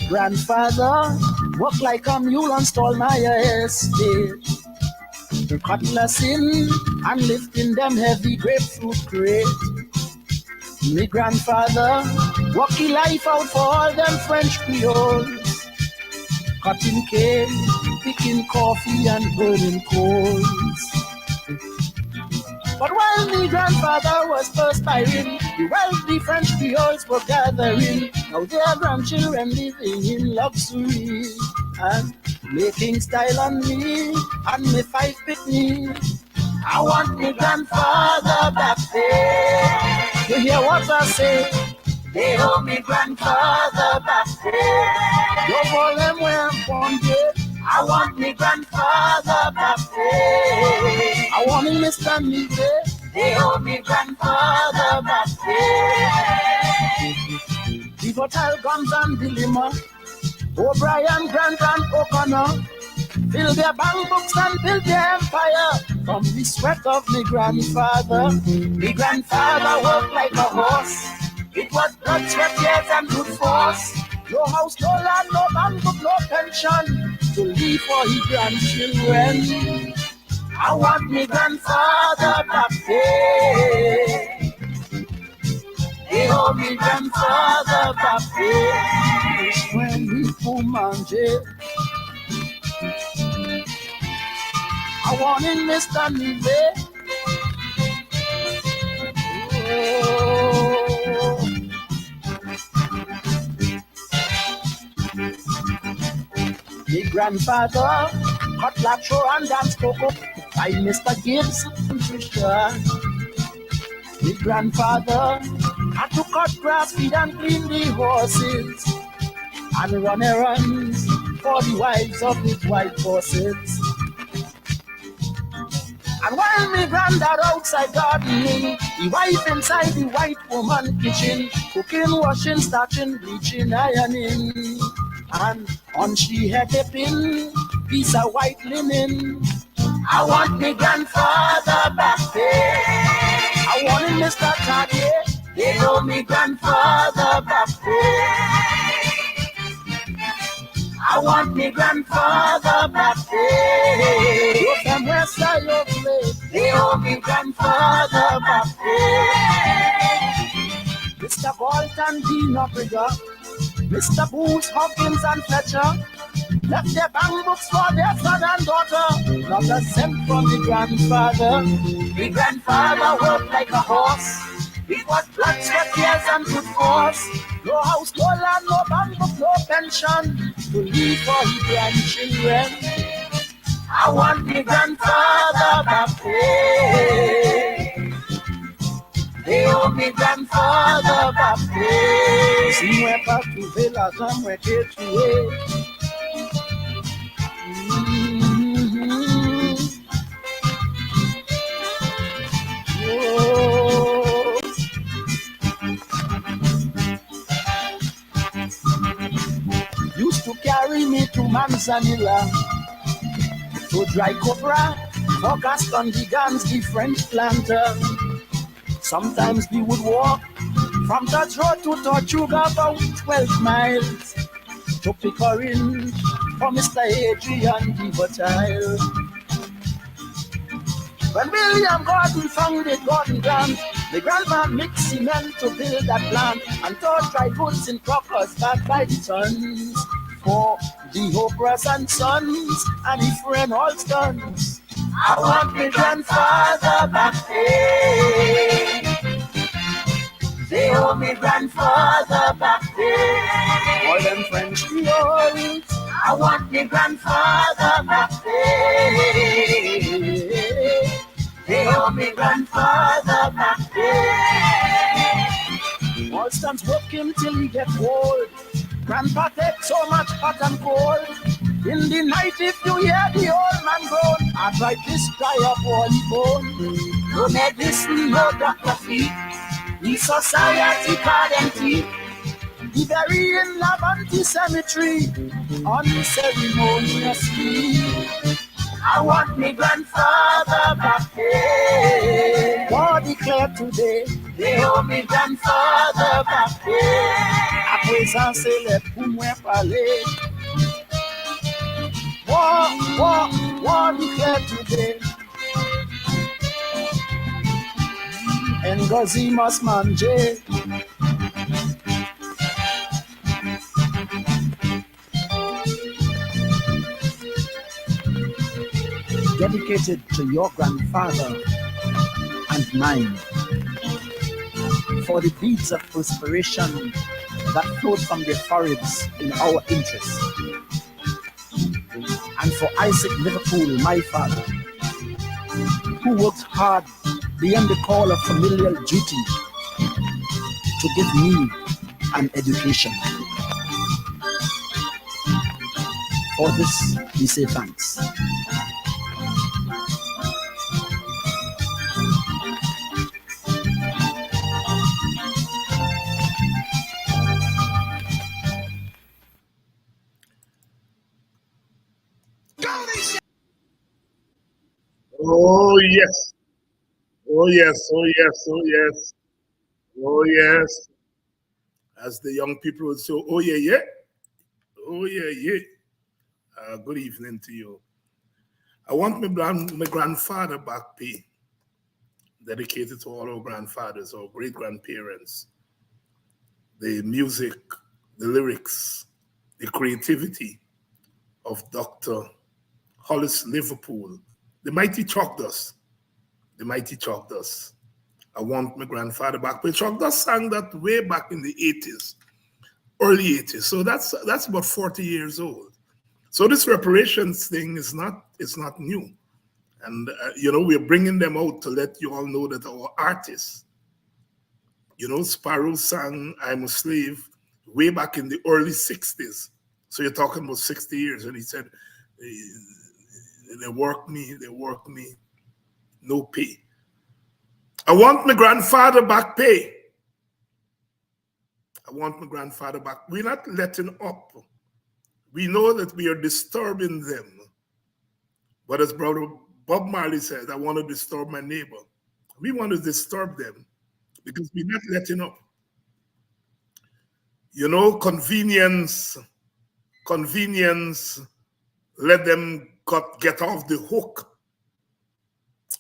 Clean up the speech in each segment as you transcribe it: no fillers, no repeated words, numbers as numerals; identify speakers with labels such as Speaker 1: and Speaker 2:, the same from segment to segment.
Speaker 1: Grandfather work like a mule on Stallmeyer estate, cutlass in and lifting them heavy grapefruit crate. Me grandfather work his life out for all them French Creoles, cutting cane, picking coffee and burning coals. But while me grandfather was perspiring, the wealthy French Creoles were gathering. Now their grandchildren living in luxury and making style on me and me 5 picnics. I want me grandfather back there. You hear what I say? They hold me grandfather back there. You call them where I'm from, yeah. I want me grandfather back there. I want him to stand me there. They hold me grandfather back there. The Votal Guns and Dilemma, O'Brien, Grant and O'Connor, fill their bank books and build their empire from the sweat of me grandfather. Me grandfather worked like a horse. It was blood, sweat, tears and good force. No house, no land, no bank book, no pension to leave for his grandchildren. I want me grandfather back there. They hold me grandfather back there. When we Pumanje, I want him Mr. Nive. Oh. Me grandfather cut lacho and dance coco by Mr. Gibbs and Trisha. Me grandfather had to cut grass, feed and clean the horses and run errands for the wives of his white bosses. And while me granddad outside gardening, the wife inside the white woman kitchen, cooking, washing, starching, bleaching, ironing, and on she had a pin, piece of white linen. I want me grandfather back there. I want him Mr. Taddy. They know me grandfather back there. I want me grandfather back there. You from west side of place. They owe me grandfather back there. Mr. Bolton, Dean Obriga, Mr. Booth, Hawkins and Fletcher left their bank books for their son and daughter. Not a cent from the grandfather. The grandfather worked like a horse. It was blood, sweat, tears and good force. No house, no land, no bank book, no pension to leave for his grandchildren. I want me grandfather back there. They owe me grandfather back there. Si moi pas trouvé l'argent, moi t'ai tué. Oh. Used to carry me to Manzanilla, to dry copra, for Gaston the Gans, the French planter. Sometimes we would walk from Dutch Road to Tortuga about 12 miles to pick orange for Mr. Adrian the Votal. When William Gordon founded Gordon Grant, the grandma mixed cement to build that plant and taught dry goods in crockers back by the tons for the Oprahs and Sons and his friend Alstons. I want my grandfather back there. They owe me grandfather back there. All them French Creoles. I want my grandfather back there. They owe me grandfather back there. Alston's work him till he get old. Grandpa takes so much hot and cold. In the night, if you hear the old man groan, I try to dry up all the bone. No medicine, no doctor fee. The society card empty. The bury in Lavanti Cemetery unceremoniously. I want me grandfather back there. God declared today They hold me grandfather back here. À présent, c'est les pour moi parler. War declared today. Ngozi must manger. Dedicated to your grandfather and mine, for the deeds of perspiration that flowed from their foreheads in our interest, and for Isaac Liverpool, my father, who worked hard beyond the call of familial duty to give me an education. For this, we say thanks.
Speaker 2: Oh yes, oh yes, oh yes, oh yes, oh yes. As the young people would say, oh yeah, yeah, oh yeah, yeah. Good evening to you. I want my grandfather back pay, dedicated to all our grandfathers, our great grandparents. The music, the lyrics, the creativity of Dr. Hollis Liverpool, the mighty chalk dust, the mighty chalk dust. I want my grandfather back. But chalk dust sang that way back in the 80s, early 80s. So that's about 40 years old. So this reparations thing is not new. And, we're bringing them out to let you all know that our artists, Sparrow sang I'm a Slave way back in the early 60s. So you're talking about 60 years. And he said, they work me, no pay. I want my grandfather back pay. I want my grandfather back. We're not letting up. We know that we are disturbing them. But as Brother Bob Marley said, I want to disturb my neighbor. We want to disturb them because we're not letting up. Convenience, let them get off the hook.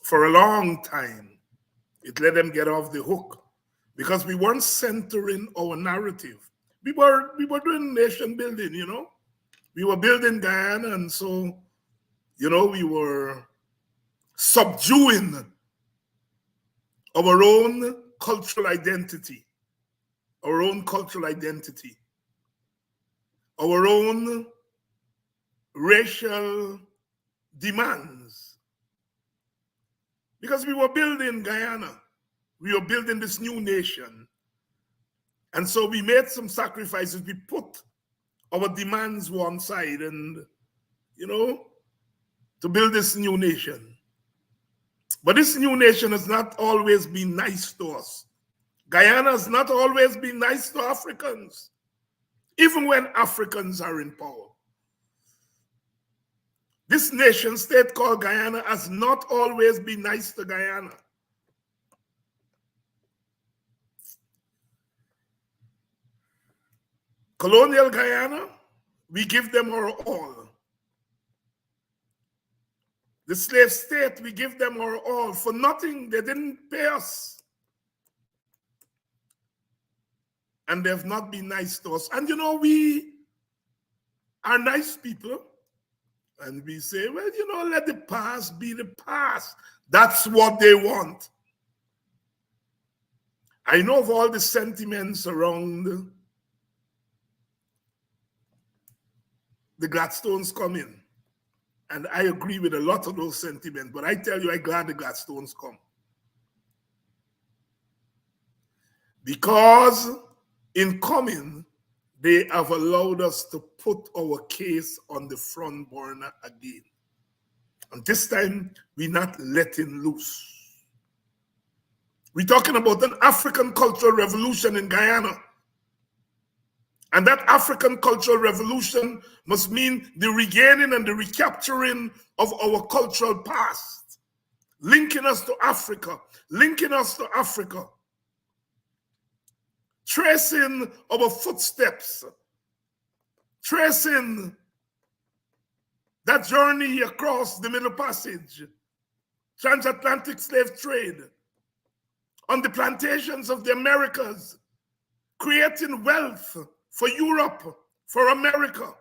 Speaker 2: For a long time, it let them get off the hook because we weren't centering our narrative. We were doing nation building, We were building Guyana, and so, we were subduing our own cultural identity, our own racial demands. Because we were building Guyana, we were building this new nation. And so we made some sacrifices. We put our demands one side and, to build this new nation. But this new nation has not always been nice to us. Guyana has not always been nice to Africans, even when Africans are in power. This nation state called Guyana has not always been nice to Guyana. Colonial Guyana, we give them our all. The slave state, we give them our all. For nothing, they didn't pay us. And they've not been nice to us. And we are nice people. And we say, well, let the past be the past. That's what they want. I know of all the sentiments around the Gladstones coming. And I agree with a lot of those sentiments. But I tell you, I'm glad the Gladstones come. Because in coming, they have allowed us to put our case on the front burner again. And this time, we're not letting loose. We're talking about an African cultural revolution in Guyana. And that African cultural revolution must mean the regaining and the recapturing of our cultural past, linking us to Africa, tracing our footsteps, tracing that journey across the Middle Passage, transatlantic slave trade, on the plantations of the Americas, creating wealth for Europe, for America,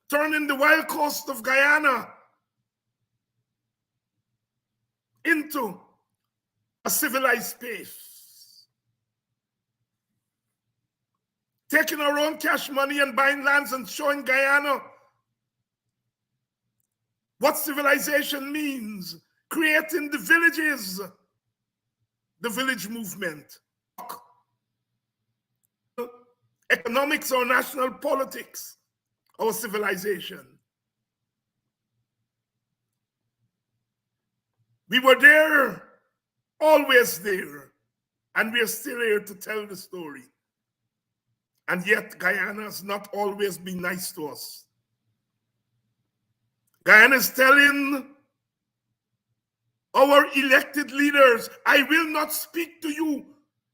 Speaker 2: turning the wild coast of Guyana into a civilized space, taking our own cash money and buying lands and showing Guyana what civilization means, creating the villages, the village movement, economics or national politics, our civilization. We were there, always there, and we are still here to tell the story. And yet Guyana has not always been nice to us. Guyana is telling our elected leaders, I will not speak to you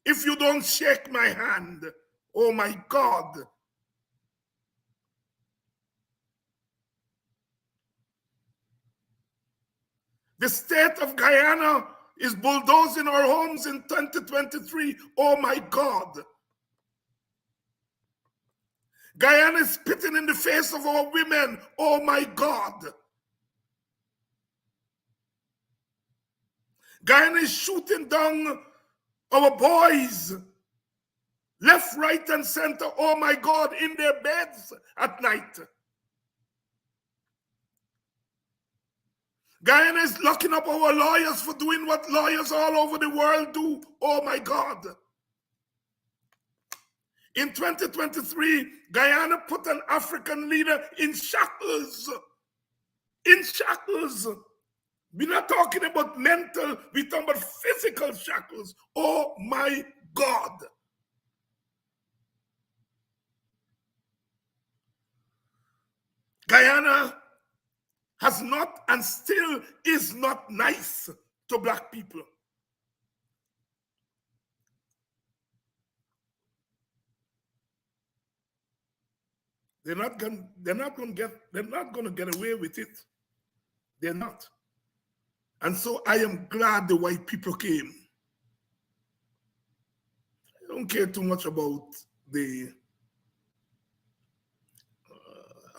Speaker 2: if you don't shake my hand. Oh my God. The state of Guyana is bulldozing our homes in 2023. Oh my God. Guyana is spitting in the face of our women. Oh my God. Guyana is shooting down our boys, left, right, and center. Oh my God, in their beds at night. Guyana is locking up our lawyers for doing what lawyers all over the world do. Oh my God. In 2023, Guyana put an African leader in shackles. In shackles. We're not talking about mental, we're talking about physical shackles. Oh my God. Guyana has not and still is not nice to Black people. They're not going to get away with it. They're not. And so I am glad the white people came. I don't care too much about the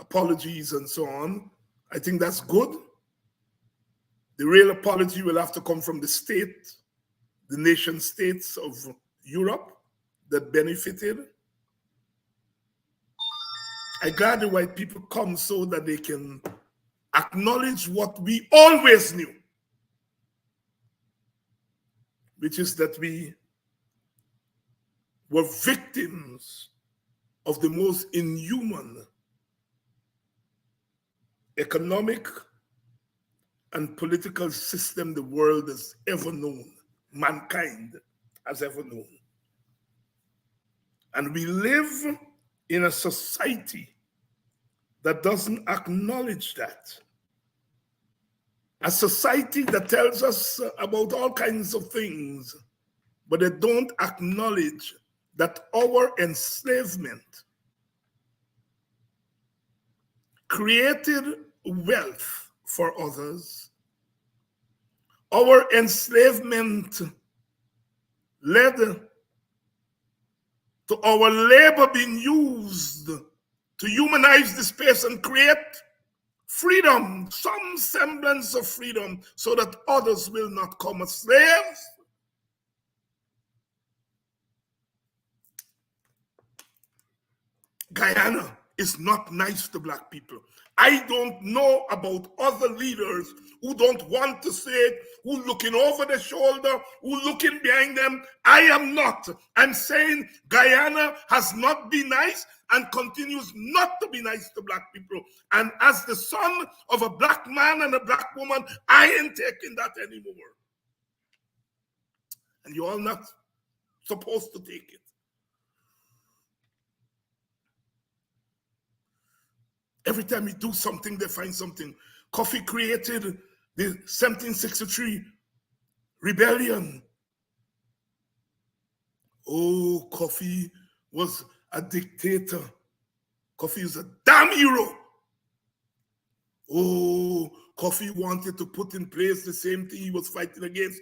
Speaker 2: apologies and so on. I think that's good. The real apology will have to come from the state, the nation states of Europe that benefited. I'm glad the white people come so that they can acknowledge what we always knew, which is that we were victims of the most inhuman economic and political system the world has ever known, mankind has ever known. And we live in a society that doesn't acknowledge that. A society that tells us about all kinds of things, but they don't acknowledge that our enslavement created wealth for others. Our enslavement led to our labor being used to humanize the space and create freedom, some semblance of freedom, so that others will not come as slaves. Guyana is not nice to Black people. I don't know about other leaders who don't want to say it, who looking over their shoulder, who looking behind them. I am not. I'm saying Guyana has not been nice and continues not to be nice to Black people. And as the son of a Black man and a Black woman, I ain't taking that anymore. And you're all not supposed to take it. Every time we do something, they find something. Coffee created the 1763 rebellion. Oh, Kofi was a dictator. Kofi is a damn hero. Oh, Kofi wanted to put in place the same thing he was fighting against.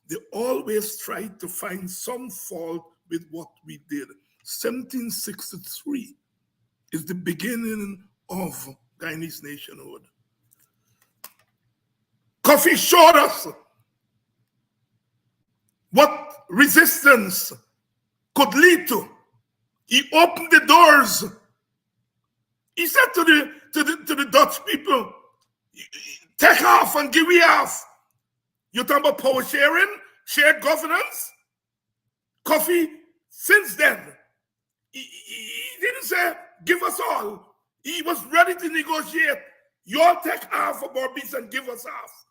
Speaker 2: They always tried to find some fault with what we did. 1763 is the beginning of Guyanese nationhood. Kofi showed us what resistance could lead to. He opened the doors. He said to the Dutch people, take off and give me off. You're talking about power sharing, shared governance? Kofi, since then, he didn't say, give us all. He was ready to negotiate. You all take half of our beats and give us half.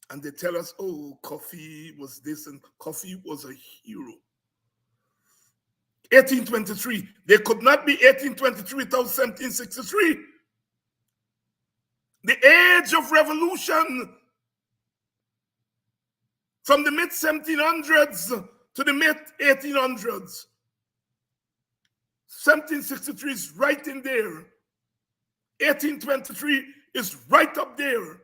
Speaker 2: And they tell us, oh, Kofi was this, and Kofi was a hero. 1823. They could not be 1823 without 1763. The age of revolution from the mid-1700s to the mid-1800s. 1763 is right in there. 1823 is right up there.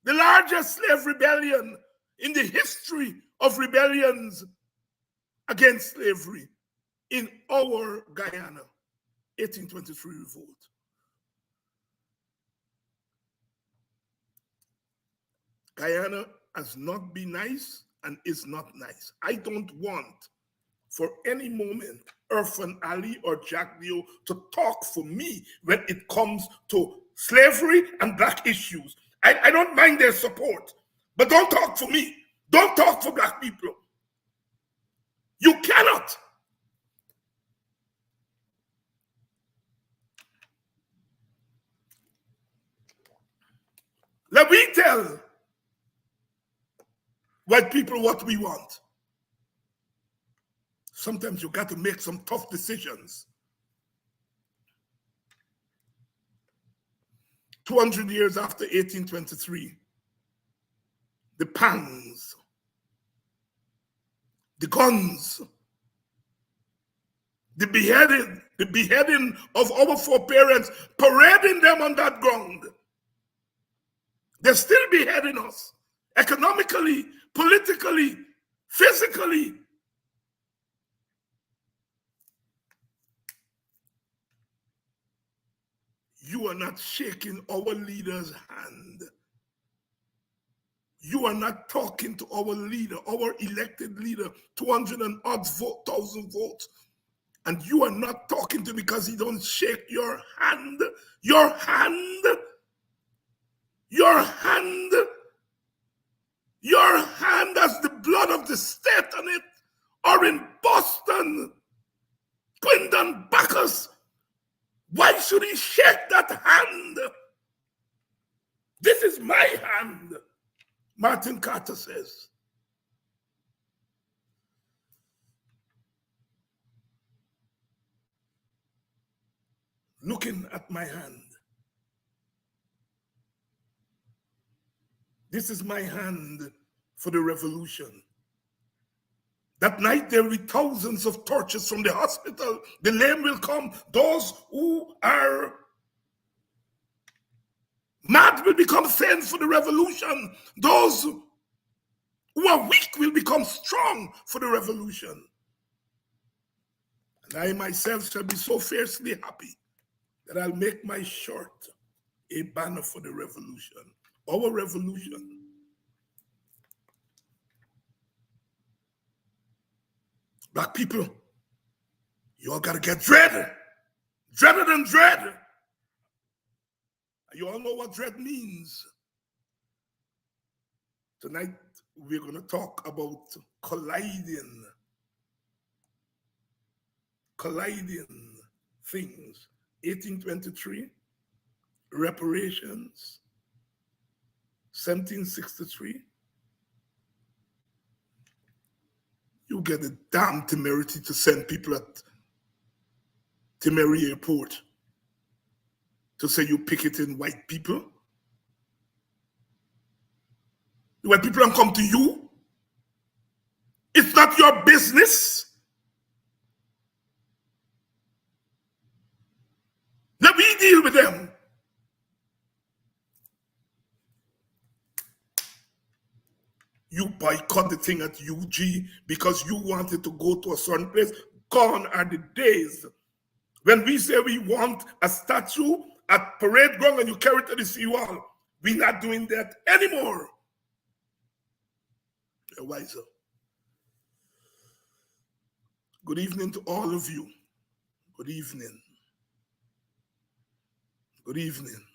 Speaker 2: The largest slave rebellion in the history of rebellions against slavery in our Guyana. 1823 revolt. Guyana has not been nice and is not nice. I don't want for any moment Irfan Ali or Jack Leo to talk for me when it comes to slavery and black issues. I don't mind their support, but don't talk for me. Don't talk for black people. You cannot. Let me tell white people what we want. Sometimes you got to make some tough decisions. 200 years after 1823, the pangs, the guns, the beheading of our foreparents, parading them on that ground. They're still beheading us, economically, politically, physically. You are not shaking our leader's hand. You are not talking to our leader, our elected leader, 200 and odd thousand votes. And you are not talking to him because he don't shake your hand. Your hand. Your hand. Your hand has the blood of the state on it. Or in Boston, Quindon Bacchus. Why should he shake that hand? This is my hand, Martin Carter says. Looking at my hand. This is my hand for the revolution. That night there will be thousands of torches from the hospital. The lame will come. Those who are mad will become saints for the revolution. Those who are weak will become strong for the revolution. And I myself shall be so fiercely happy that I'll make my shirt a banner for the revolution. Our revolution. Black people, you all gotta get dread. Dreader than dread. You all know what dread means. Tonight, we're gonna talk about colliding things. 1823, reparations, 1763. You get the damn temerity to send people at Timeri Airport. to say you picketing white people. when people don't come to you, it's not your business. Let me deal with them. You boycott the thing at UG because you wanted to go to a certain place. Gone are the days when we say we want a statue at Parade Ground and you carry it to the seawall. We're not doing that anymore. You're wiser. Good evening to all of you. Good evening. Good evening.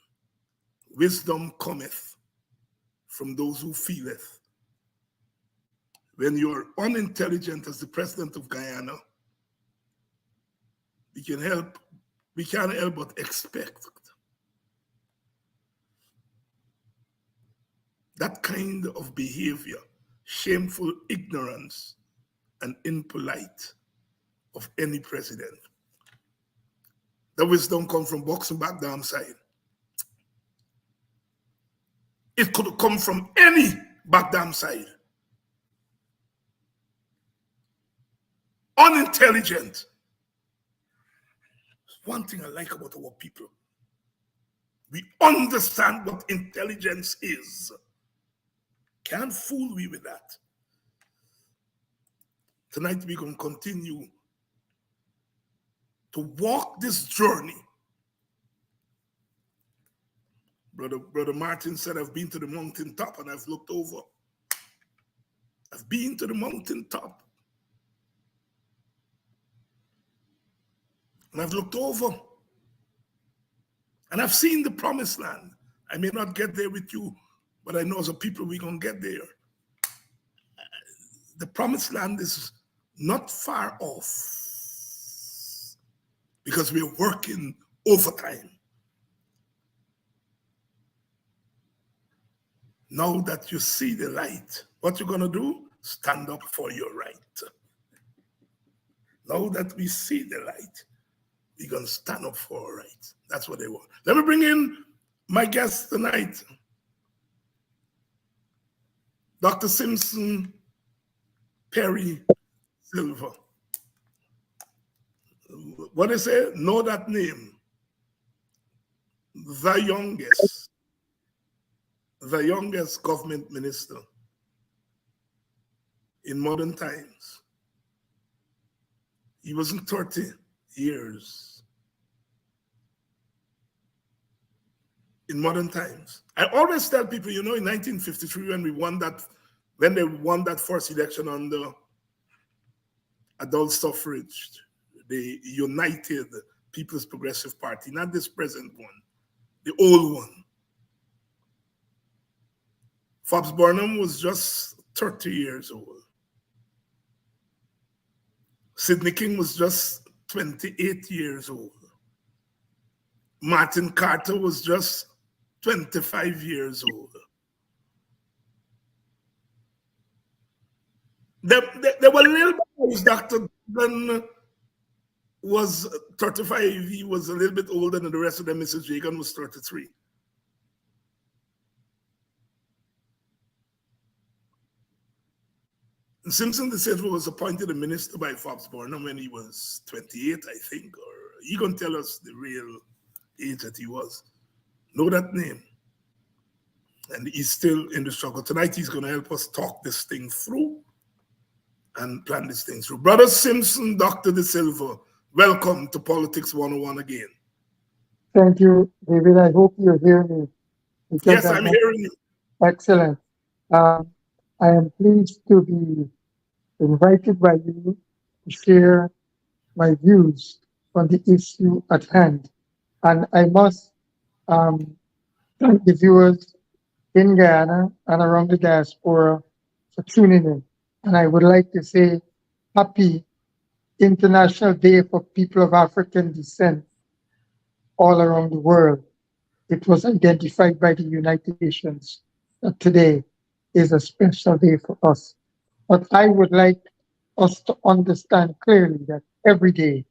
Speaker 2: Wisdom cometh from those who feeleth. When you're unintelligent as the president of Guyana, we can't help but expect that kind of behavior, shameful ignorance and impolite of any president. The wisdom comes from boxing back down side. It could come from any back down side. Unintelligent. One thing I like about our people, we understand what intelligence is. Can't fool we with that. Tonight we're going to continue to walk this journey. Brother Martin said, I've been to the mountaintop and I've looked over. I've been to the mountaintop. And I've looked over. And I've seen the promised land. I may not get there with you, but I know as a people we're going to get there. The promised land is not far off because we're working overtime. Now that you see the light, what you're going to do? Stand up for your right. Now that we see the light, we're going to stand up for our right. That's what they want. Let me bring in my guest tonight, Dr. Simpson Perry Silver. What they say? Know that name. The youngest government minister in modern times. He was in 30 years. In modern times. I always tell people, in 1953 when they won that first election on the adult suffrage, the United People's Progressive Party, not this present one, the old one. Fobbs Burnham was just 30 years old. Sidney King was just 28 years old. Martin Carter was just 25 years old. There were little boys. Dr. David was 35. He was a little bit older than the rest of them. Mrs. Jagan was 33. And Simpson the Silver was appointed a minister by Fobbs Burnham when he was 28, I think, or he gonna tell us the real age that he was. Know that name. And he's still in the struggle. Tonight he's gonna help us talk this thing through and plan this thing through. Brother Simpson, Dr. De Silva, welcome to Politics 101 again.
Speaker 3: Thank you, David. I hope you're hearing me.
Speaker 2: Yes, I'm hearing you.
Speaker 3: Excellent. I am pleased to be invited by you to share my views on the issue at hand. And I must thank the viewers in Guyana and around the diaspora for tuning in. And I would like to say happy International Day for People of African Descent all around the world. It was identified by the United Nations that today is a special day for us. But I would like us to understand clearly that every day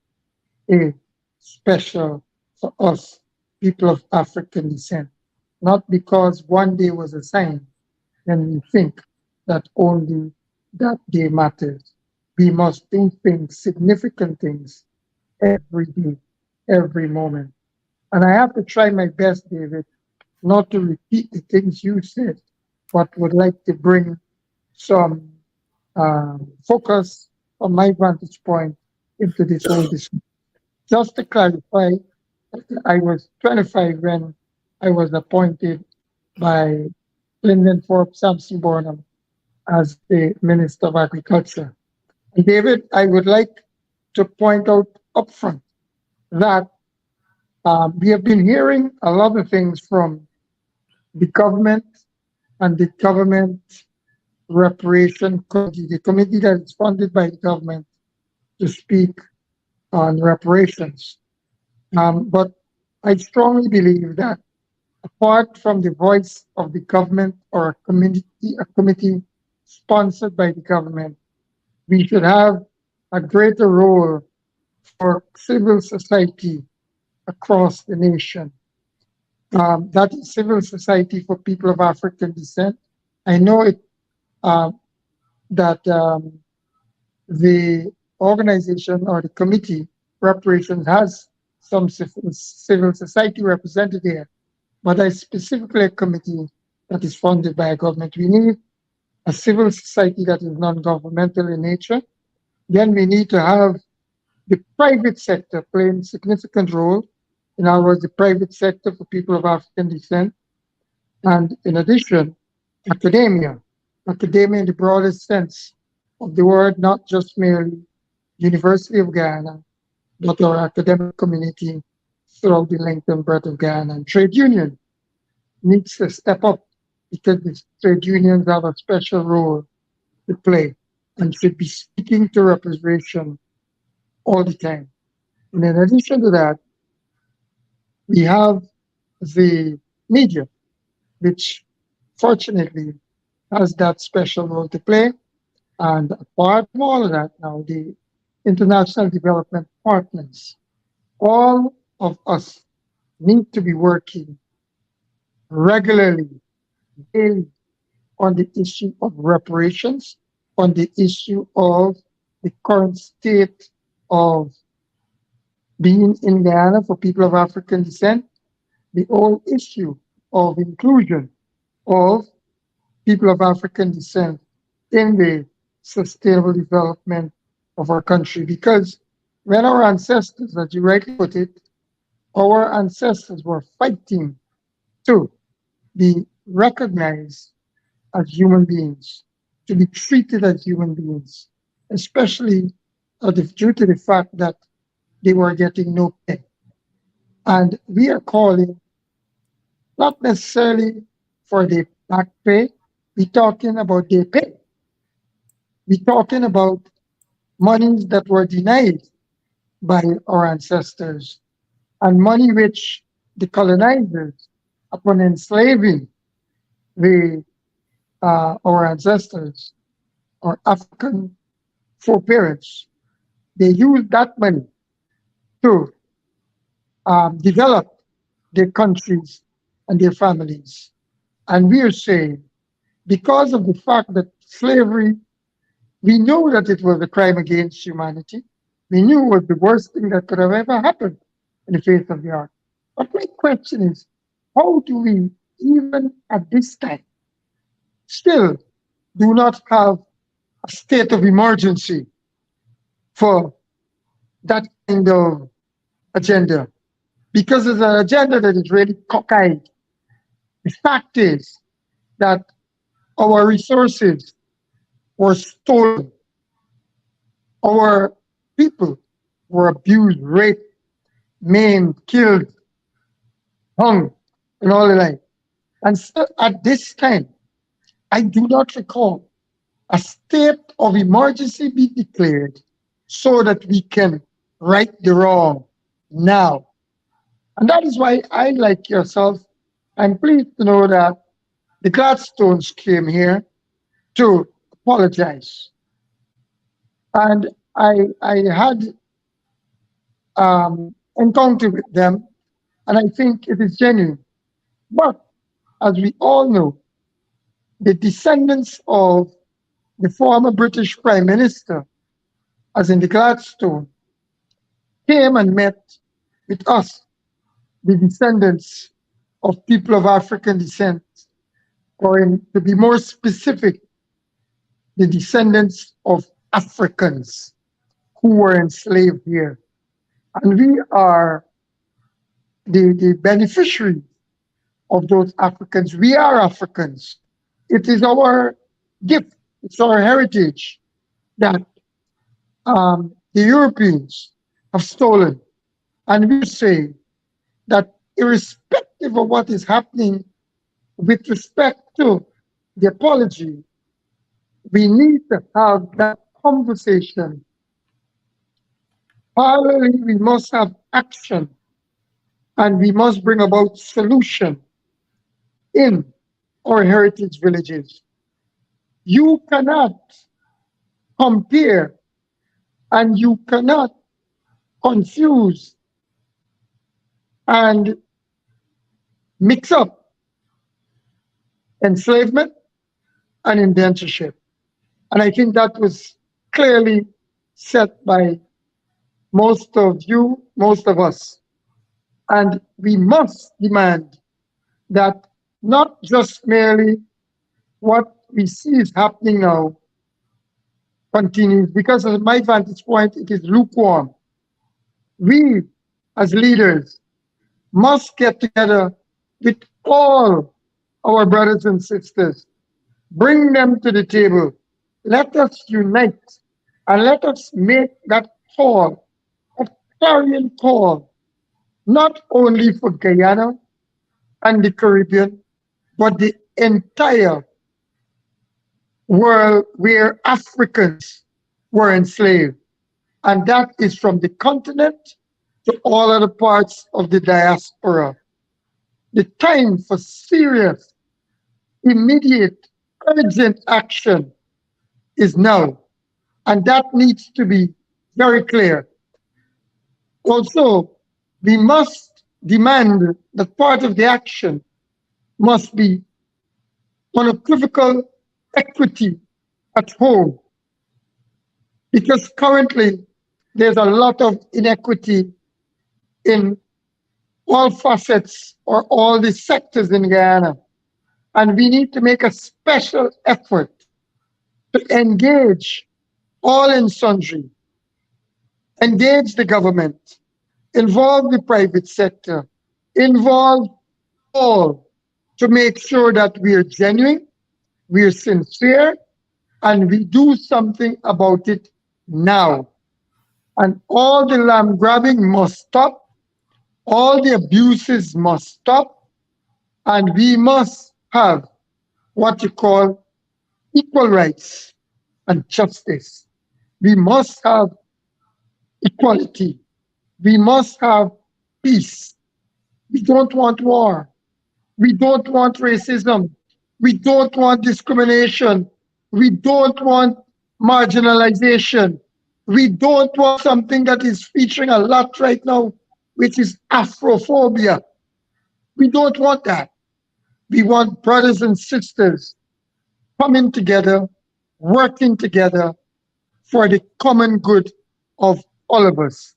Speaker 3: is special for us, people of African descent. Not because one day was assigned, when we think that only that day matters. We must do things, significant things, every day, every moment. And I have to try my best, David, not to repeat the things you said, but would like to bring some focus from my vantage point into this whole discussion. Just to clarify, I was 25 when I was appointed by Lyndon Forbes Sampson Burnham as the Minister of Agriculture. And David, I would like to point out upfront that we have been hearing a lot of things from the government and the government reparation committee, the committee that is funded by the government to speak on reparations. But I strongly believe that apart from the voice of the government or a committee sponsored by the government, we should have a greater role for civil society across the nation. That is civil society for people of African descent. I know it that the organization or the committee reparations has some civil society represented here, but I specifically a committee that is funded by a government. We need a civil society that is non-governmental in nature. Then we need to have the private sector playing a significant role. In other words, the private sector for people of African descent. And in addition, academia in the broadest sense of the word, not just merely University of Guyana, but our academic community throughout the length and breadth of Guyana. And trade union needs to step up because the trade unions have a special role to play and should be speaking to representation all the time. And in addition to that, we have the media, which fortunately has that special role to play. And apart from all of that, now the international development partners, all of us need to be working regularly, daily, on the issue of reparations, on the issue of the current state of being in Guyana for people of African descent, the whole issue of inclusion of people of African descent in the sustainable development of our country. Because when our ancestors, as you rightly put it, our ancestors were fighting to be recognized as human beings, to be treated as human beings, especially due to the fact that they were getting no pay. And we are calling not necessarily for the back pay, we're talking about their pay. We're talking about monies that were denied by our ancestors and money which the colonizers, upon enslaving our ancestors, our African foreparents, they used that money to develop their countries and their families. And we are saying, because of the fact that slavery, we know that it was a crime against humanity. We knew it was the worst thing that could have ever happened in the face of the earth. But my question is, how do we, even at this time, still do not have a state of emergency for that kind of agenda? Because it's an agenda that is really cockeyed. The fact is that our resources were stolen. Our people were abused, raped, maimed, killed, hung, and all the like. And so at this time, I do not recall a state of emergency be declared so that we can right the wrong now. And that is why I, like yourself, I'm pleased to know that the Gladstones came here to apologize. And I had encounter with them, and I think it is genuine. But as we all know, the descendants of the former British Prime Minister, as in the Gladstone, came and met with us, the descendants of people of African descent, or to be more specific, the descendants of Africans who were enslaved here. And we are the beneficiaries of those Africans. We are Africans. It is our gift, it's our heritage that the Europeans have stolen. And we say that irrespective of what is happening with respect to the apology, we need to have that conversation. Parallelly, we must have action, and we must bring about solution in our heritage villages. You cannot compare and you cannot confuse and mix up enslavement and indentureship. And I think that was clearly set by most of you, most of us. And we must demand that not just merely what we see is happening now continues, because at my vantage point, it is lukewarm. We, as leaders, must get together with all our brothers and sisters, bring them to the table. Let us unite and let us make that call, a clarion call, not only for Guyana and the Caribbean, but the entire world where Africans were enslaved. And that is from the continent to all other parts of the diaspora. The time for serious, immediate, urgent action is now. And that needs to be very clear. Also, we must demand that part of the action must be unequivocal equity at home. Because currently, there's a lot of inequity in all facets or all the sectors in Guyana. And we need to make a special effort to engage all and sundry, engage the government, involve the private sector, involve all to make sure that we are genuine, we are sincere, and we do something about it now. And all the land grabbing must stop, all the abuses must stop, and we must have what you call equal rights and justice. We must have equality. We must have peace. We don't want war. We don't want racism. We don't want discrimination. We don't want marginalization. We don't want something that is featuring a lot right now, which is Afrophobia. We don't want that. We want brothers and sisters coming together, working together for the common good of all of us.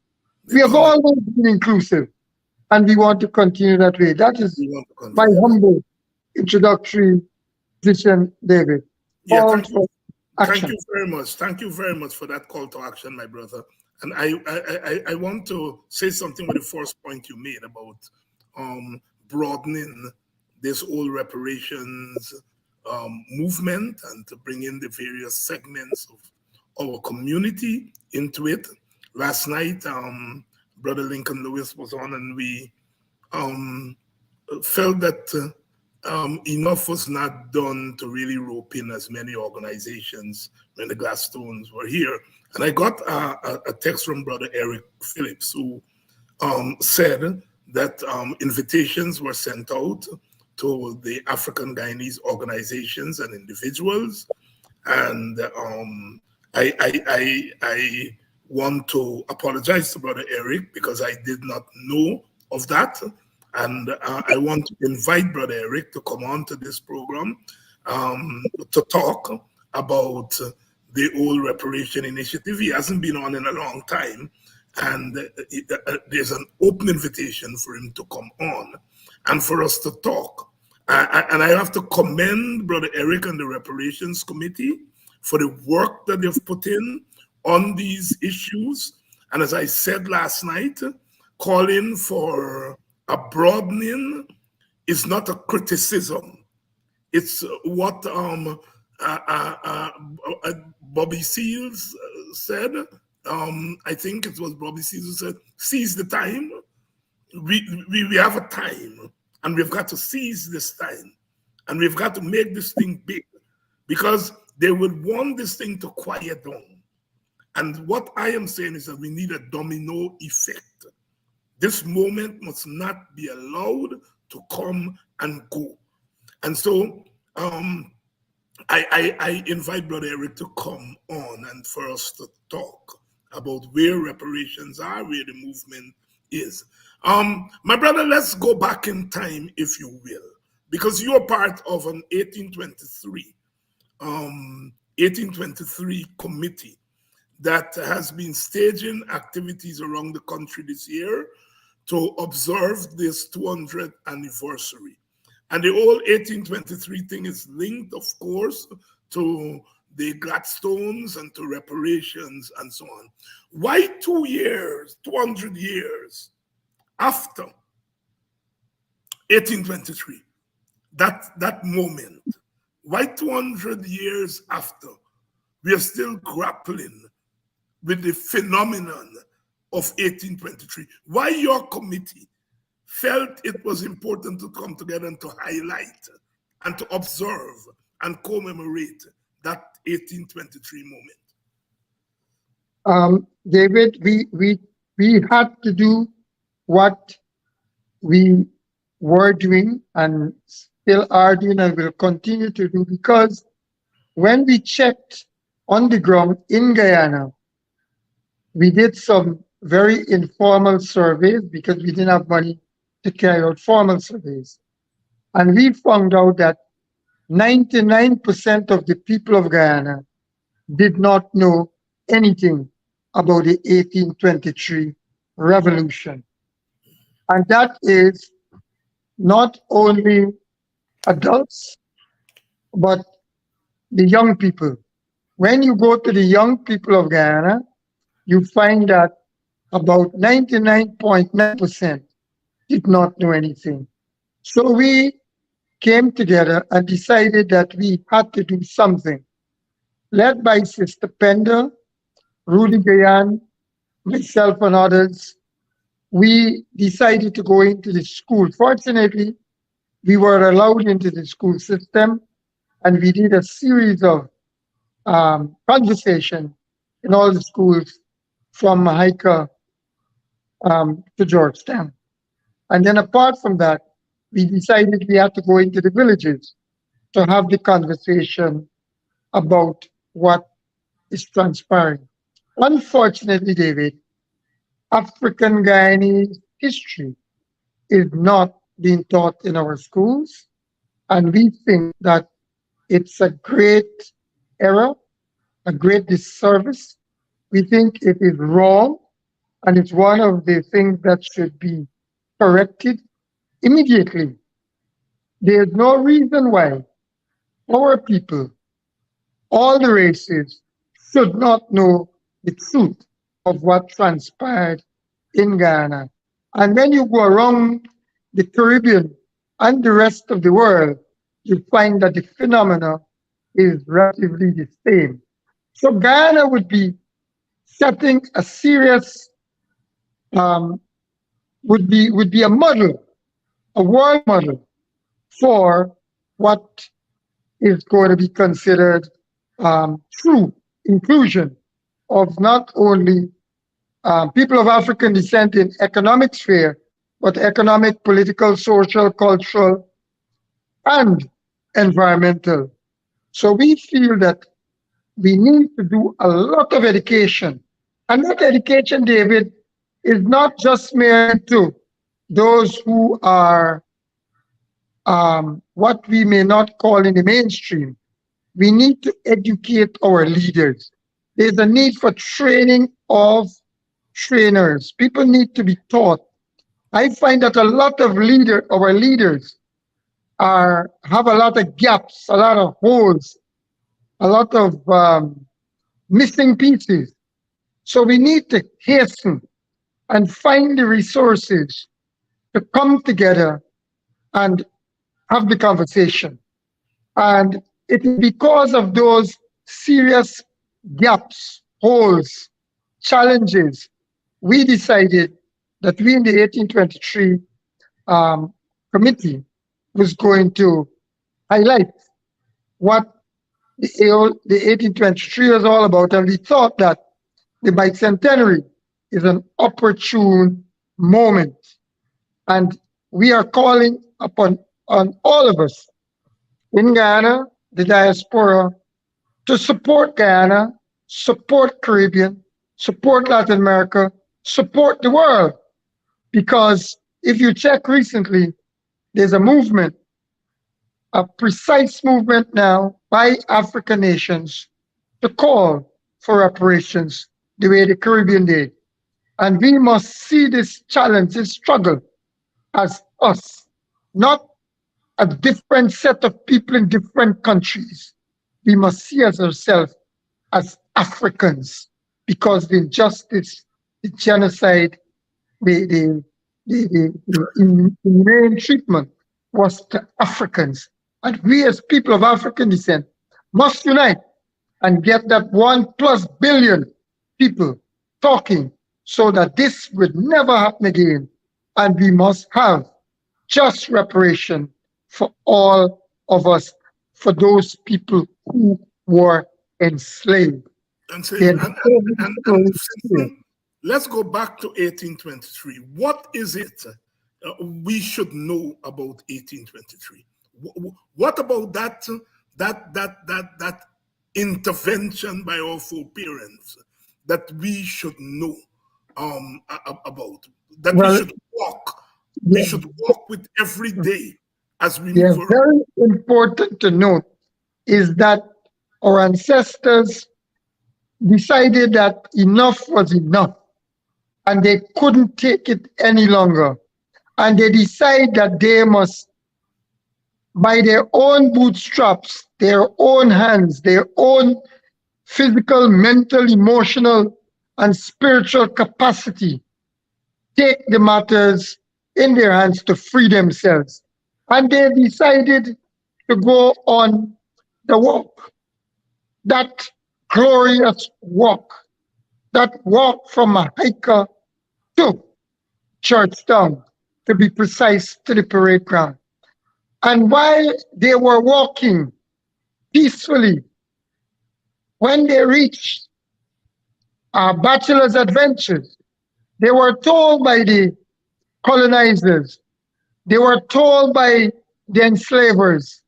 Speaker 3: We have always been inclusive, and we want to continue that way. That is my humble introductory position, David.
Speaker 2: Yeah, thank you very much. Thank you very much for that call to action, my brother. And I want to say something with the first point you made about broadening this whole reparations movement and to bring in the various segments of our community into it. Last night, Brother Lincoln Lewis was on, and we felt that enough was not done to really rope in as many organizations when the Gladstones were here. And I got a text from Brother Eric Phillips, who said that invitations were sent out to the African Guyanese organizations and individuals. And I want to apologize to Brother Eric because I did not know of that. And I want to invite Brother Eric to come on to this program to talk about the old reparation initiative. He hasn't been on in a long time, and there's an open invitation for him to come on and for us to talk. And I have to commend Brother Eric and the Reparations Committee for the work that they've put in on these issues. And as I said last night, calling for a broadening is not a criticism. It's what Bobby Seals said. I think it was Bobby Seals who said, seize the time. We have a time, and we've got to seize this time. And we've got to make this thing big, because they would want this thing to quiet down. And what I am saying is that we need a domino effect. This moment must not be allowed to come and go. And so I invite Brother Eric to come on and for us to talk about where reparations are, where the movement is. My brother, let's go back in time, if you will, because you're part of an 1823 committee that has been staging activities around the country this year to observe this 200th anniversary. And the whole 1823 thing is linked, of course, to the Gladstones and to reparations and so on. Why 2 years, 200 years after 1823, that moment, why 200 years after, we are still grappling with the phenomenon of 1823? Why your committee felt it was important to come together and to highlight and to observe and commemorate that 1823 moment?
Speaker 3: David, we had to do what we were doing and still are doing and will continue to do, because when we checked on the ground in Guyana, we did some very informal surveys because we didn't have money to carry out formal surveys. And we found out that 99% of the people of Guyana did not know anything about the 1823 revolution. And that is not only adults, but the young people. When you go to the young people of Guyana, you find that about 99.9% did not know anything. So we came together and decided that we had to do something. Led by Sister Penda, Rudy Gayan, myself and others, we decided to go into the school. Fortunately, we were allowed into the school system, and we did a series of conversation in all the schools from Mahika to Georgetown. And then apart from that, we decided we had to go into the villages to have the conversation about what is transpiring. Unfortunately, David, African Guyanese history is not being taught in our schools, and we think that it's a great error, a great disservice. We think it is wrong, and it's one of the things that should be corrected immediately. There's no reason why our people, all the races, should not know the truth of what transpired in Guyana. And when you go around the Caribbean and the rest of the world, you find that the phenomena is relatively the same. So Guyana would be setting a serious, would be a model, a world model for what is going to be considered true inclusion of not only people of African descent in economic sphere, but economic, political, social, cultural, and environmental. So we feel that we need to do a lot of education. And that education, David, is not just merely to those who are what we may not call in the mainstream. We need to educate our leaders. There's a need for training of trainers. People need to be taught. I find that a lot of our leaders have a lot of gaps, a lot of holes, a lot of missing pieces. So we need to hasten and find the resources to come together and have the conversation. And it is because of those serious gaps, holes, challenges, we decided that we in the 1823 committee was going to highlight what the 1823 was all about. And we thought that the bicentenary is an opportune moment. And we are calling upon on all of us in Guyana, the diaspora, to support Guyana, support Caribbean, support Latin America, support the world. Because if you check recently, there's a movement, a precise movement now by African nations to call for reparations the way the Caribbean did. And we must see this challenge, this struggle as us, not a different set of people in different countries. We must see as ourselves as Africans, because the injustice, the genocide, the inhumane treatment was to Africans. And we as people of African descent must unite and get that 1+ billion people talking so that this would never happen again. And we must have just reparation for all of us, for those people who were enslaved.
Speaker 2: And, let's go back to 1823. What is it we should know about 1823? What about that intervention by our foreparents that we should know about? That we should walk. Yeah. We should walk with every day as we move around.
Speaker 3: Very important to note is that our ancestors decided that enough was enough and they couldn't take it any longer. And they decide that they must, by their own bootstraps, their own hands, their own physical, mental, emotional, and spiritual capacity, take the matters in their hands to free themselves. And they decided to go on the walk, that glorious walk, that walk from a hiker to Churchtown, to be precise, to the parade ground. And while they were walking peacefully, when they reached Bachelor's Adventures, they were told by the colonizers, they were told by the enslavers,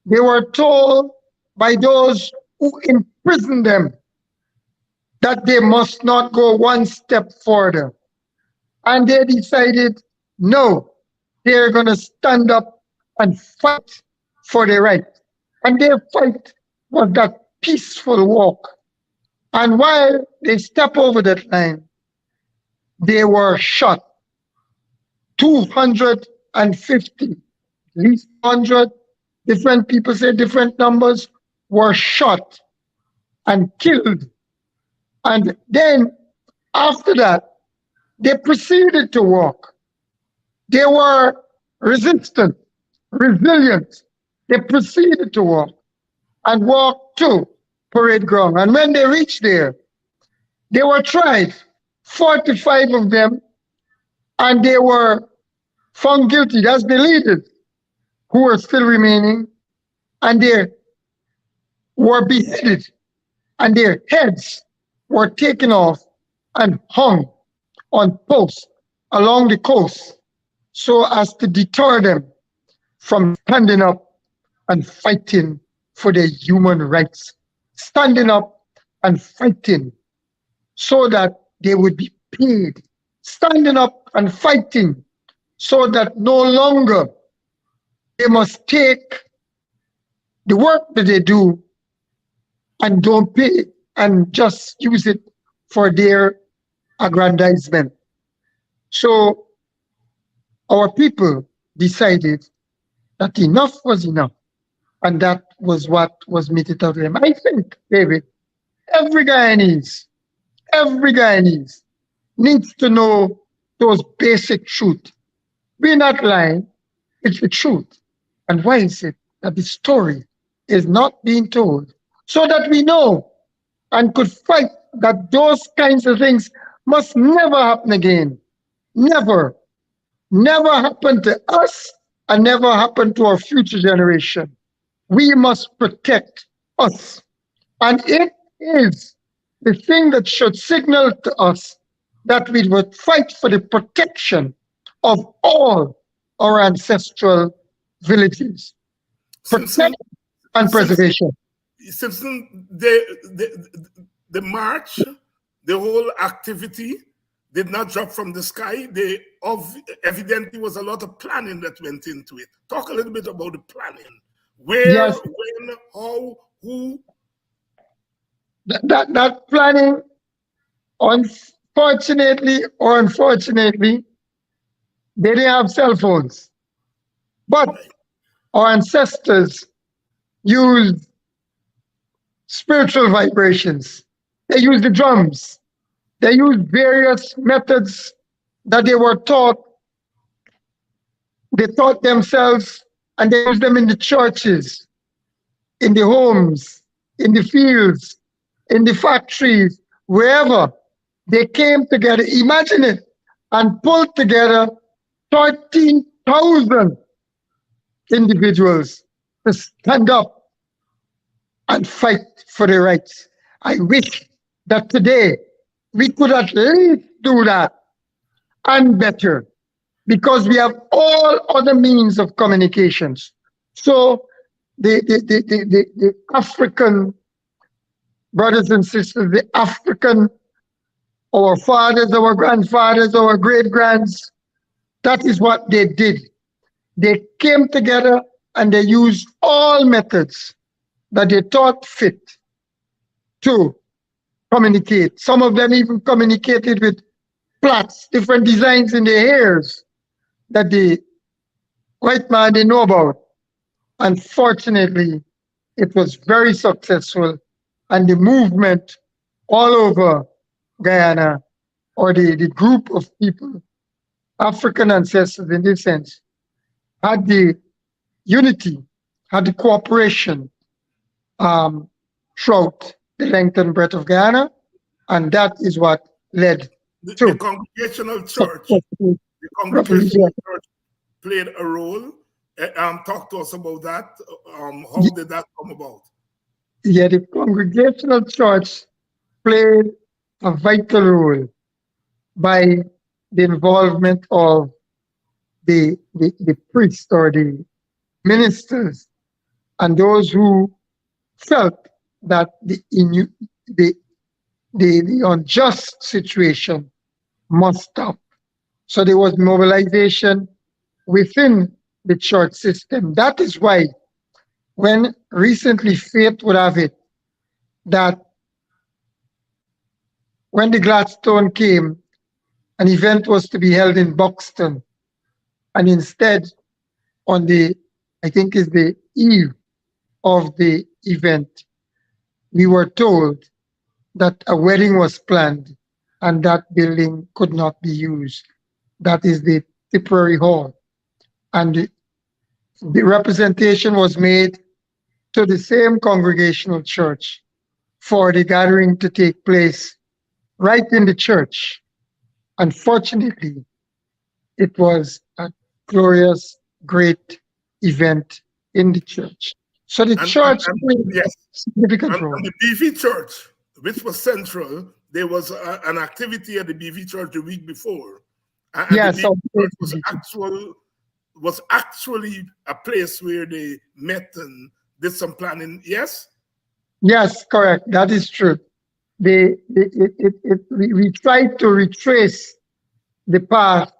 Speaker 3: they were told by those who imprisoned them that they must not go one step further. And they decided, no, they're going to stand up and fight for their right. And their fight was that peaceful walk. And while they step over that line, they were shot. 250, at least 100, different people say different numbers, were shot and killed. And then after that, they proceeded to walk. They were resistant, resilient. They proceeded to walk and walk to parade ground. And when they reached there, they were tried, 45 of them, and they were found guilty. That's the leaders who were still remaining, and they were beheaded, and their heads were taken off and hung on posts along the coast so as to deter them from standing up and fighting for their human rights, standing up and fighting so that they would be paid, standing up and fighting so that no longer they must take the work that they do and don't pay and just use it for their aggrandizement. So our people decided that enough was enough. And that was what was meted out to them. I think, David, every Guyanese, every Guyanese needs to know those basic truths. We're not lying, it's the truth. And why is it that the story is not being told? So that we know and could fight that those kinds of things must never happen again. Never. Never happen to us and never happen to our future generation. We must protect us. And it is the thing that should signal to us that we would fight for the protection of all our ancestral villages.
Speaker 2: Simpson,
Speaker 3: Protect and preservation.
Speaker 2: Simpson, the march, the whole activity did not drop from the sky. Evidently was a lot of planning that went into it. Talk a little bit about the planning. Where,
Speaker 3: Yes.
Speaker 2: when, how, who?
Speaker 3: That planning, unfortunately or unfortunately, they didn't have cell phones. But our ancestors used spiritual vibrations. They used the drums. They used various methods that they were taught. They taught themselves and they used them in the churches, in the homes, in the fields, in the factories, wherever. They came together, imagine it, and pulled together 13,000 individuals to stand up and fight for their rights. I wish that today we could at least do that and better, because we have all other means of communications. So the African brothers and sisters, the African, our fathers, our grandfathers, our great-grands, that is what they did. They came together and they used all methods that they thought fit to communicate. Some of them even communicated with plaits, different designs in their hairs that the white man didn't know about. Unfortunately, it was very successful, and the movement all over Guyana, or the group of people, African ancestors in this sense, had the unity, had the cooperation throughout the length and breadth of Guyana, and that is what led
Speaker 2: The
Speaker 3: to
Speaker 2: Congregational Church. The Congregational Church played a role. Talk to us about that. How did that come about?
Speaker 3: Yeah, the Congregational Church played a vital role by the involvement of the priests or the ministers and those who felt that the unjust situation must stop. So there was mobilization within the church system. That is why when recently fate would have it that when the Gladstone came, an event was to be held in Buxton, and instead on the, I think is the eve of the event, we were told that a wedding was planned and that building could not be used. That is the Tipperary Hall. And the representation was made to the same Congregational Church for the gathering to take place right in the church. Unfortunately, it was a glorious, great event in the church. So the church played a significant role.
Speaker 2: And the BV Church, which was central, there was an activity at the BV Church the week before. And
Speaker 3: Yes,
Speaker 2: the BV Church was actually a place where they met and did some planning. Yes?
Speaker 3: Yes, correct. That is true. We tried to retrace the path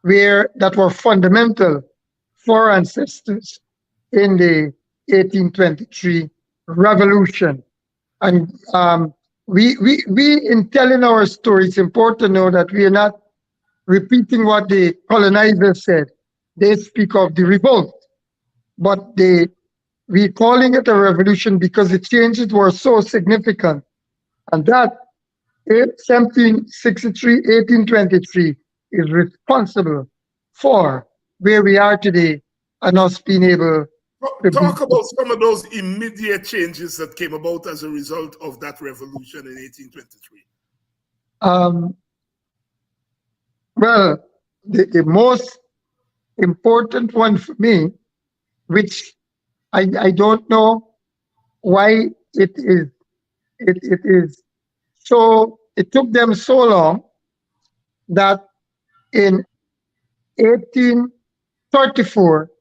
Speaker 3: that were fundamental for our ancestors in the 1823 revolution. And we in telling our story, it's important to know that we are not repeating what the colonizers said. They speak of the revolt, but we're calling it a revolution because the changes were so significant. And that 1763, 1823 is responsible for where we are today and us being able to
Speaker 2: talk about some of those immediate changes that came about as a result of that revolution in 1823.
Speaker 3: Well, the most important one for me, which I don't know why it is so, it took them so long that in 1834,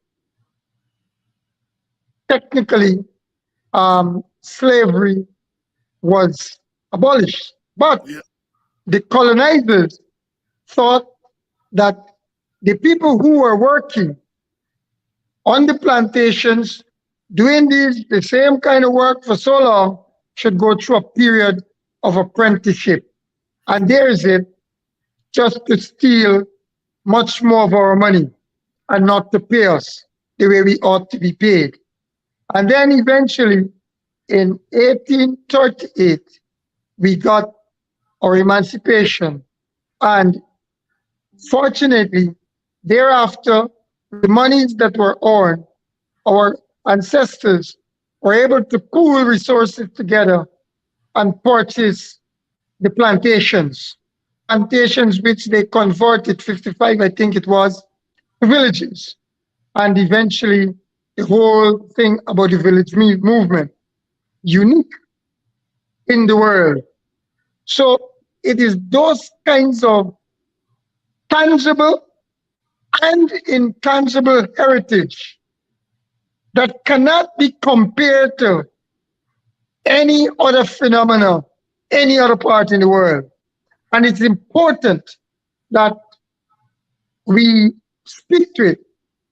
Speaker 3: technically, slavery was abolished. But the colonizers thought that the people who were working on the plantations, doing the same kind of work for so long, should go through a period of apprenticeship. And there's it, just to steal much more of our money and not to pay us the way we ought to be paid. And then eventually, in 1838, we got our emancipation. And fortunately, thereafter, the monies that were earned, our ancestors were able to pool resources together and purchase the plantations which they converted, 55, I think it was, to villages. And eventually, the whole thing about the village movement, unique in the world. So it is those kinds of tangible and intangible heritage that cannot be compared to any other phenomena, any other part in the world. And it's important that we speak to it.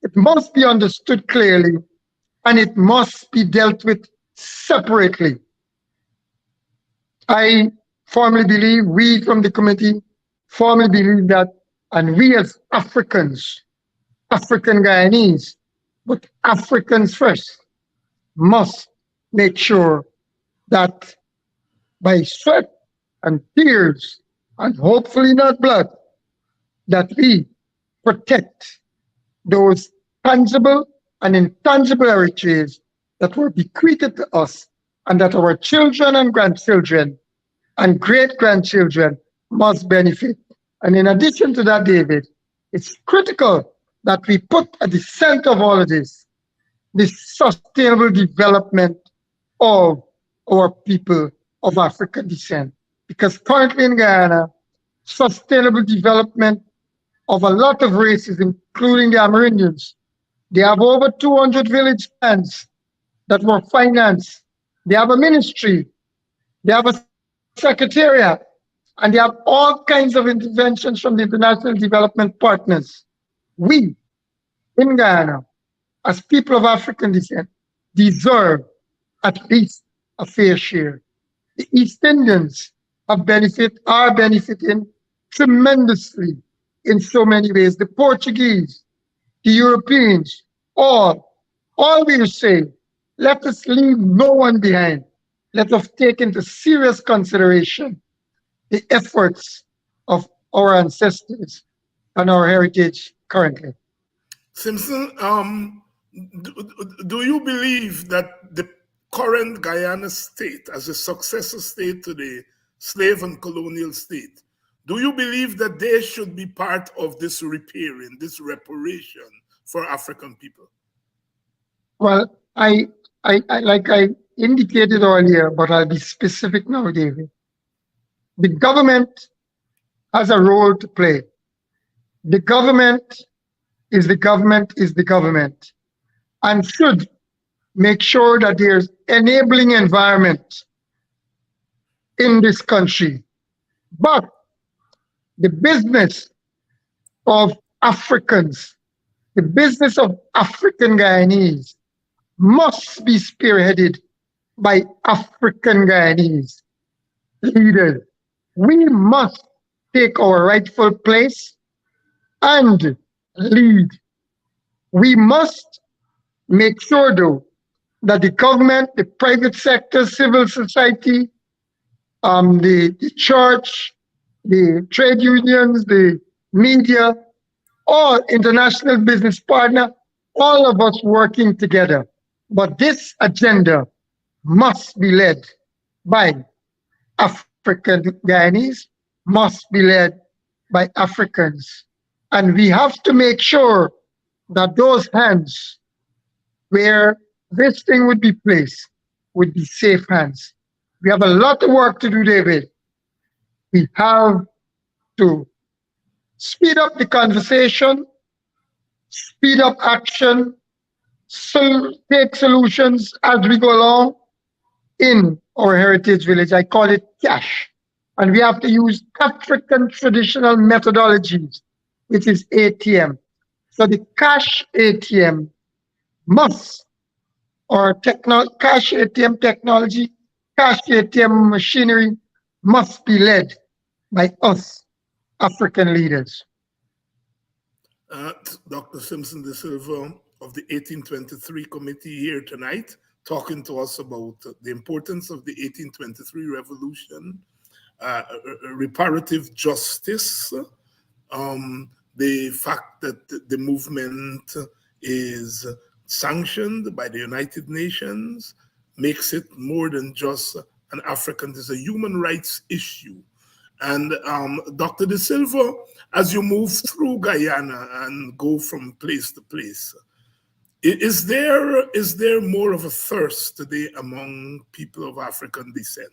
Speaker 3: It must be understood clearly, and it must be dealt with separately. I firmly believe, we from the committee firmly believe that, and we as Africans, African Guyanese, but Africans first, must make sure that by sweat and tears, and hopefully not blood, that we protect those tangible and intangible heritages that were bequeathed to us, and that our children and grandchildren and great-grandchildren must benefit. And in addition to that, David, it's critical that we put at the center of all of this the sustainable development of our people of African descent. Because currently in Guyana, sustainable development of a lot of races, including the Amerindians, they have over 200 village plans that were financed. They have a ministry, they have a secretariat, and they have all kinds of interventions from the international development partners. We, in Guyana, as people of African descent, deserve at least a fair share. The East Indians are benefiting tremendously in so many ways. The Portuguese, the Europeans, all will say, let us leave no one behind. Let us take into serious consideration the efforts of our ancestors and our heritage currently.
Speaker 2: Simpson, do you believe that the current Guyana state, as a successor state to the slave and colonial state, do you believe that they should be part of this repairing, this reparation for African people?
Speaker 3: Well, I like I indicated earlier, but I'll be specific now, David. The government has a role to play. The government is the government, and should make sure that there's enabling environment in this country. But the business of Africans, The business of African Guyanese must be spearheaded by African Guyanese leaders. We must take our rightful place and lead. We must make sure, though, that the government, the private sector, civil society, the church, the trade unions, the media, all international business partner, all of us working together. But this agenda must be led by African Guyanese, must be led by Africans. And we have to make sure that those hands where this thing would be placed would be safe hands. We have a lot of work to do, David. We have to speed up the conversation, speed up action, take solutions as we go along in our heritage village. I call it cash. And we have to use African traditional methodologies, which is ATM. So the cash ATM must, or cash ATM technology, cash ATM machinery must be led by us, African leaders.
Speaker 2: Dr. Simpson De Silva of the 1823 committee here tonight, talking to us about the importance of the 1823 revolution, reparative justice, the fact that the movement is sanctioned by the United Nations makes it more than just an African, it's a human rights issue. And Dr. De Silva, as you move through Guyana and go from place to place, is there more of a thirst today among people of African descent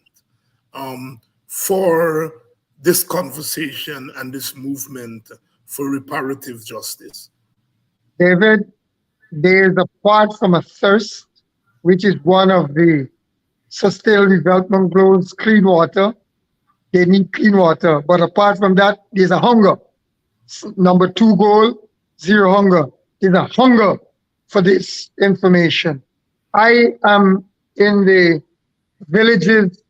Speaker 2: for this conversation and this movement for reparative justice?
Speaker 3: David, there's apart from a thirst, which is one of the Sustainable Development Goals, clean water. They need clean water. But apart from that, there's a hunger. Number 2 goal, zero hunger. There's a hunger for this information. I am in the villages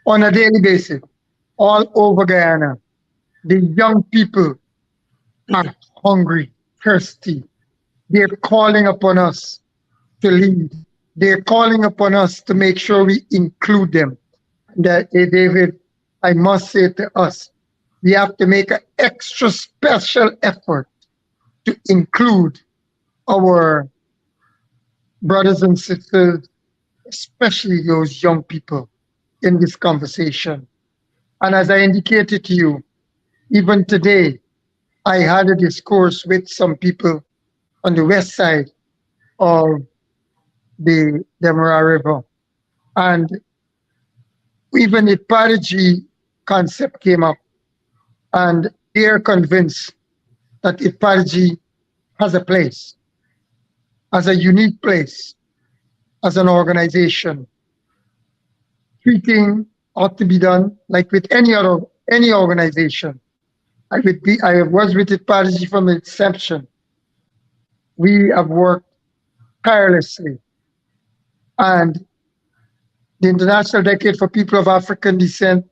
Speaker 3: on a daily basis, all over Guyana. The young people are hungry, thirsty. They're calling upon us to lead. They're calling upon us to make sure we include them. That, David, I must say to us, we have to make an extra special effort to include our brothers and sisters, especially those young people, in this conversation. And as I indicated to you, even today, I had a discourse with some people on the west side of the Demerara River. And even the Ipadaji concept came up. And they're convinced that Ipadaji has a place, as a unique place, as an organization. Treating ought to be done like with any organization. I was with Ipadaji from the inception. We have worked tirelessly. And the International Decade for People of African Descent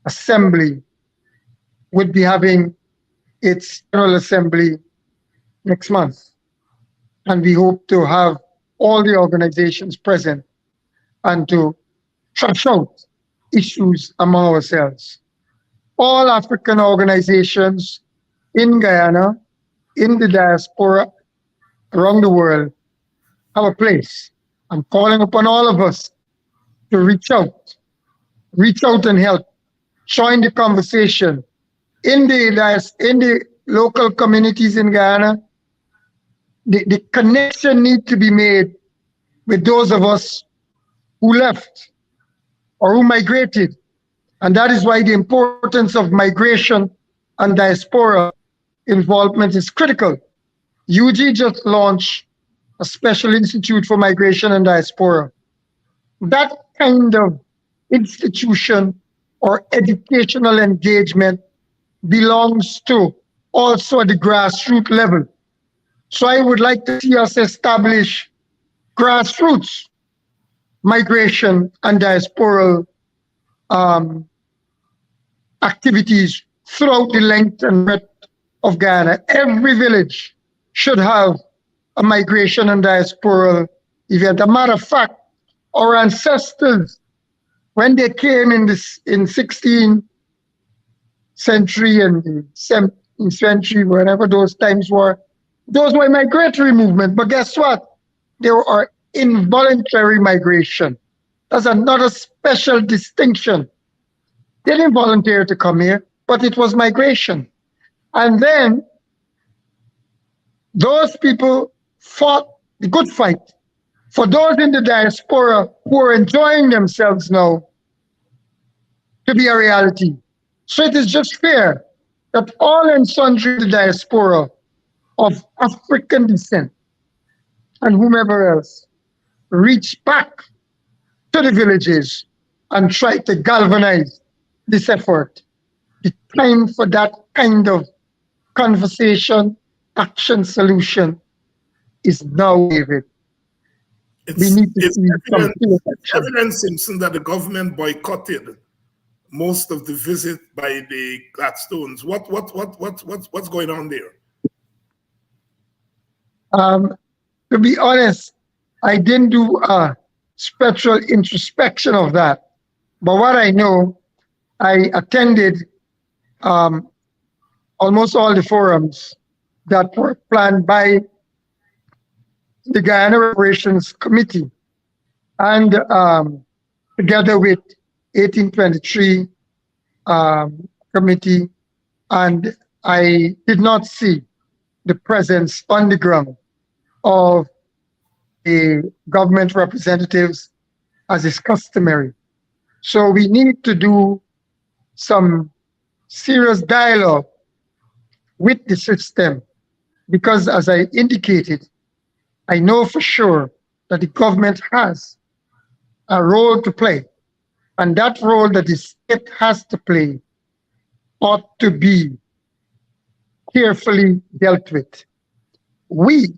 Speaker 3: Assembly would be having its General Assembly next month. And we hope to have all the organizations present and to thrash out issues among ourselves. All African organizations in Guyana, in the diaspora, around the world, have a place. I'm calling upon all of us to reach out and help, join the conversation in the local communities in Guyana. The connection needs to be made with those of us who left or who migrated. And that is why the importance of migration and diaspora involvement is critical. UG just launched a special institute for migration and diaspora. That kind of institution or educational engagement belongs to also at the grassroots level. So I would like to see us establish grassroots migration and diasporal activities throughout the length and breadth of Guyana. Every village should have a migration and diasporal event. A matter of fact, our ancestors, when they came in 16th century and the 17th century, wherever those times were, those were migratory movement. But guess what? They were involuntary migration. That's another special distinction. They didn't volunteer to come here, but it was migration. And then those people fought the good fight. For those in the diaspora who are enjoying themselves now to be a reality. So it is just fair that all and sundry in the diaspora of African descent and whomever else reach back to the villages and try to galvanize this effort. The time for that kind of conversation, action, solution is now, David. We need to see
Speaker 2: it's evident, Simpson, that the government boycotted most of the visit by the Gladstones. What's going on there?
Speaker 3: To be honest, I didn't do a spectral introspection of that. But what I know, I attended almost all the forums that were planned by the Guyana Reparations Committee and together with 1823 committee, and I did not see the presence on the ground of the government representatives as is customary. So we need to do some serious dialogue with the system because, as I indicated, I know for sure that the government has a role to play, and that role that the state has to play ought to be carefully dealt with. We,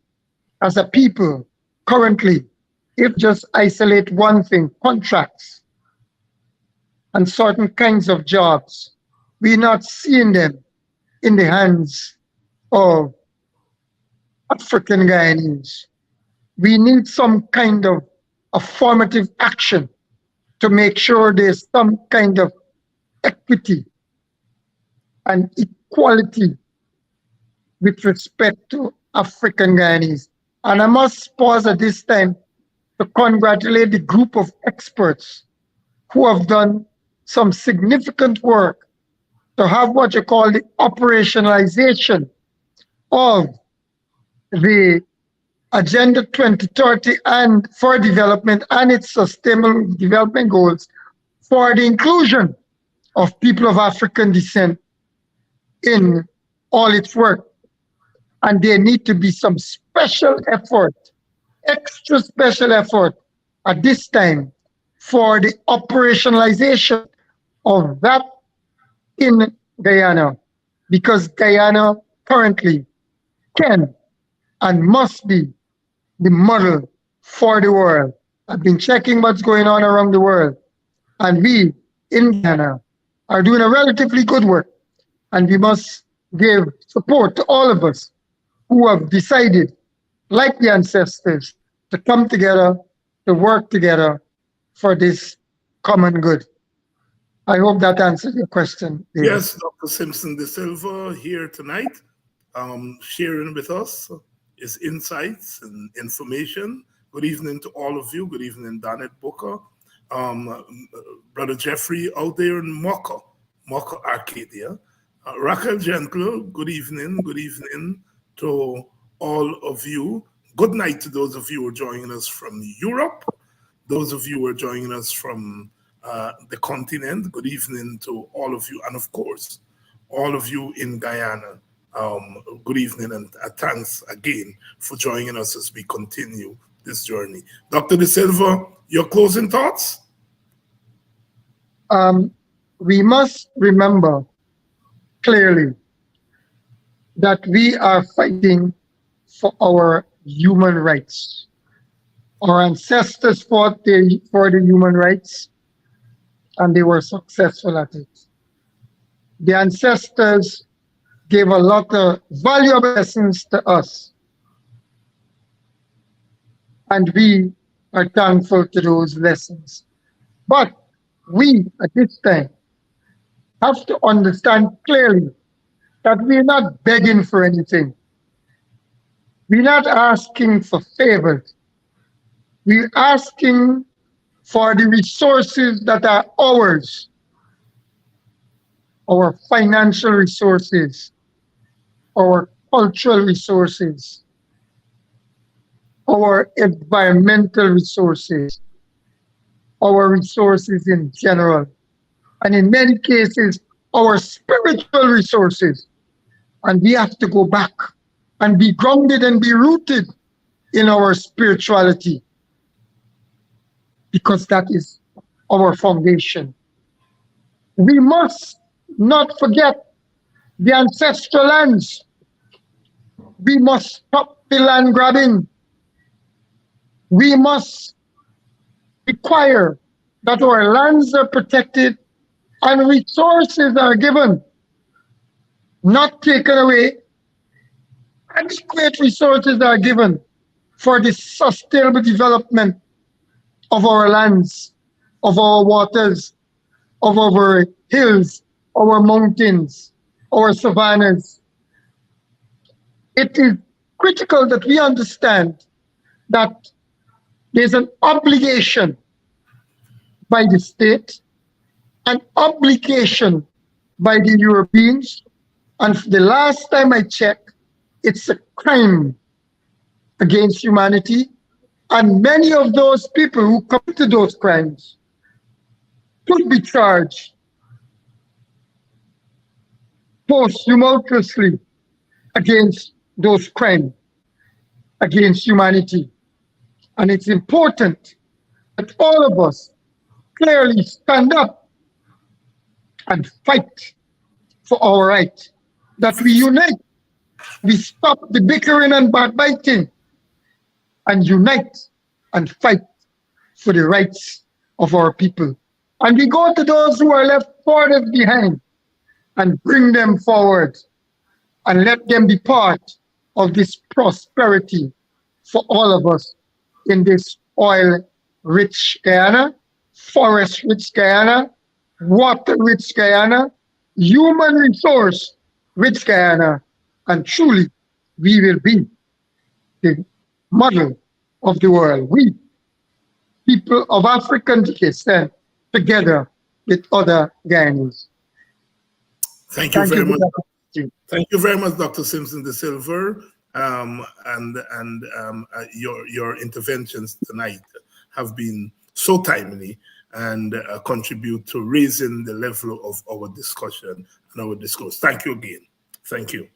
Speaker 3: as a people, currently, if just isolate one thing, contracts and certain kinds of jobs, we're not seeing them in the hands of African Guyanese. We need some kind of affirmative action to make sure there's some kind of equity and equality with respect to African Guyanese. And I must pause at this time to congratulate the group of experts who have done some significant work to have what you call the operationalization of the Agenda 2030 and for development and its sustainable development goals for the inclusion of people of African descent in all its work. And there need to be some special effort, extra special effort at this time for the operationalization of that in Guyana, because Guyana currently can and must be the model for the world. I've been checking what's going on around the world, and we in Guyana are doing a relatively good work, and we must give support to all of us who have decided, like the ancestors, to come together, to work together for this common good. I hope that answers your question, David.
Speaker 2: Yes, Dr. Simpson de Silva here tonight, sharing with us his insights and information. Good evening to all of you. Good evening, Donnet Booker. Brother Jeffrey out there in Mocha, Arcadia. Raquel Gentle, good evening. Good evening to all of you. Good night to those of you who are joining us from Europe. Those of you who are joining us from the continent, good evening to all of you. And of course, all of you in Guyana, good evening and thanks again for joining us as we continue this journey. Dr. De Silva, your closing thoughts?
Speaker 3: We must remember clearly that we are fighting for our human rights. Our ancestors fought for the human rights, and they were successful at it. The ancestors gave a lot of valuable lessons to us, and we are thankful to those lessons. But we, at this time, have to understand clearly that we're not begging for anything. We're not asking for favors. We're asking for the resources that are ours, our financial resources, our cultural resources, our environmental resources, our resources in general, and in many cases, our spiritual resources. And we have to go back and be grounded and be rooted in our spirituality, because that is our foundation. We must not forget the ancestral lands. We must stop the land grabbing. We must require that our lands are protected and resources are given, not taken away. Adequate resources are given for the sustainable development of our lands, of our waters, of our hills, our mountains, our savannas. It is critical that we understand that there's an obligation by the state, an obligation by the Europeans, and the last time I checked, it's a crime against humanity, and many of those people who committed those crimes could be charged posthumously against those crimes against humanity. And it's important that all of us clearly stand up and fight for our right, that we unite, we stop the bickering and backbiting, and unite and fight for the rights of our people. And we go to those who are left further behind and bring them forward and let them be part of this prosperity for all of us in this oil-rich Guyana, forest-rich Guyana, water-rich Guyana, human resource-rich Guyana, and truly we will be the model of the world. We, people of African descent, together with other Guyanese.
Speaker 2: Thank you very much. Thank you very much, Dr. Simpson de Silver, your interventions tonight have been so timely and contribute to raising the level of our discussion and our discourse. Thank you again. Thank you.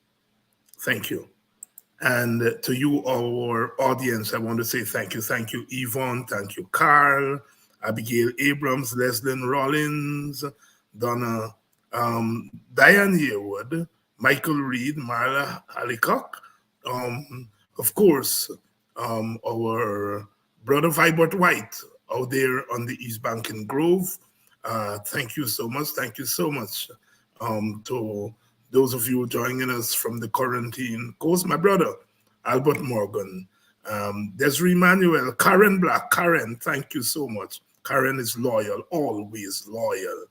Speaker 2: Thank you. And to you, our audience, I want to say thank you. Thank you, Yvonne. Thank you, Carl, Abigail Abrams, Leslyn Rollins, Donna, Diane Yearwood, Michael Reed, Marla Hallecock, of course, our brother Vibert White out there on the East Bank in Grove. Thank you so much. Thank you so much to those of you joining us from the quarantine coast. My brother, Albert Morgan, Desiree Manuel, Karen Black. Karen, thank you so much. Karen is loyal, always loyal.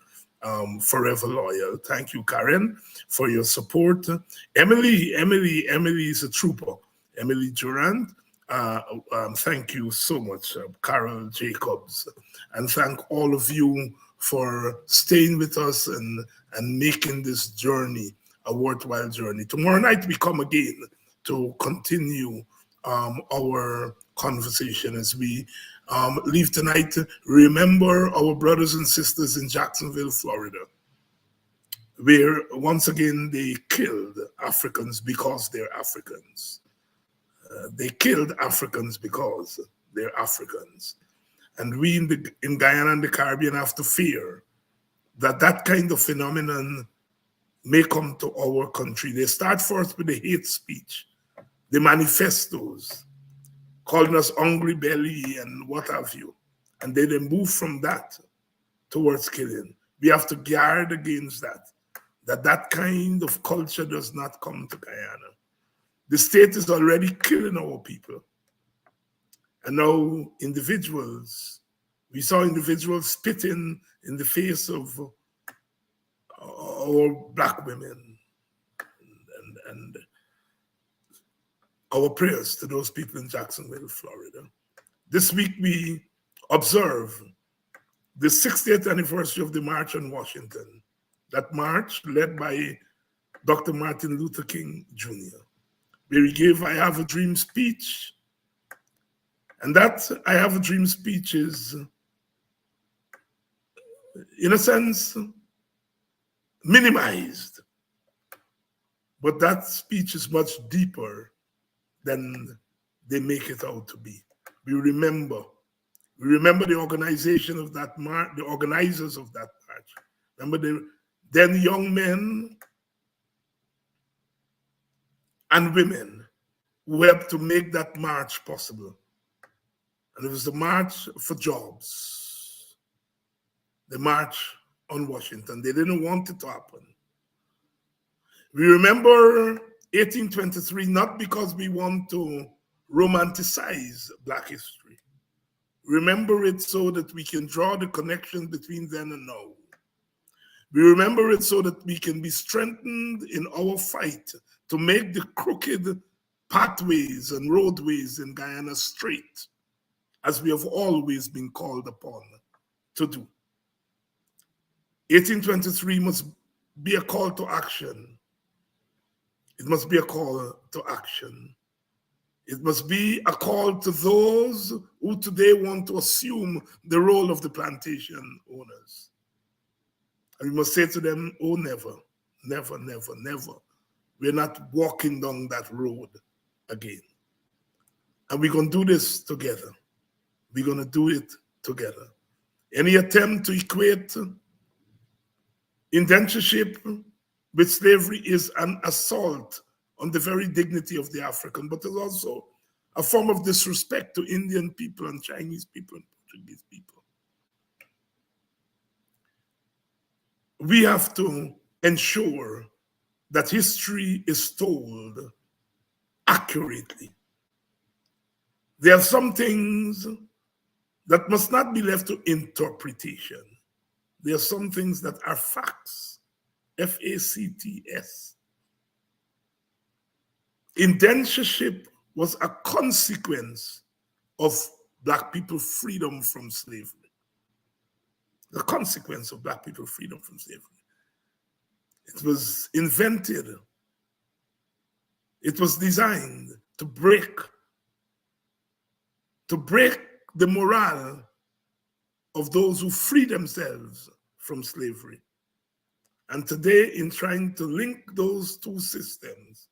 Speaker 2: Forever loyal. Thank you, Karen, for your support. Emily is a trooper. Emily Durant, thank you so much. Carol Jacobs, and thank all of you for staying with us and making this journey a worthwhile journey. Tomorrow night we come again to continue our conversation as we leave tonight. Remember our brothers and sisters in Jacksonville, Florida, where once again they killed Africans because they're Africans. They killed Africans because they're Africans. And we in Guyana and the Caribbean have to fear that that kind of phenomenon may come to our country. They start first with the hate speech, the manifestos, calling us hungry belly and what have you. And they then move from that towards killing. We have to guard against that kind of culture does not come to Guyana. The state is already killing our people. And now individuals, we saw individuals spitting in the face of our Black women, and our prayers to those people in Jacksonville, Florida. This week we observe the 60th anniversary of the March on Washington. That march led by Dr. Martin Luther King Jr., where he gave I Have a Dream speech. And that I Have a Dream speech is, in a sense, minimized. But that speech is much deeper than they make it out to be. We remember the organization of that march, the organizers of that march. Remember the then young men and women who helped to make that march possible. And it was the March for Jobs, the March on Washington. They didn't want it to happen. We remember 1823, not because we want to romanticize Black history. Remember it so that we can draw the connection between then and now. We remember it so that we can be strengthened in our fight to make the crooked pathways and roadways in Guyana straight, as we have always been called upon to do. 1823 must be a call to action. It must be a call to action. It must be a call to those who today want to assume the role of the plantation owners. And we must say to them, oh, never, never, never, never. We're not walking down that road again. And we're going to do this together. We're going to do it together. Any attempt to equate indentureship with slavery is an assault on the very dignity of the African, but it's also a form of disrespect to Indian people and Chinese people and Portuguese people. We have to ensure that history is told accurately. There are some things that must not be left to interpretation. There are some things that are facts, F-A-C-T-S. Indentureship was a consequence of Black people's freedom from slavery. The consequence of Black people's freedom from slavery. It was invented. It was designed to break the morale of those who free themselves from slavery. And today, in trying to link those two systems,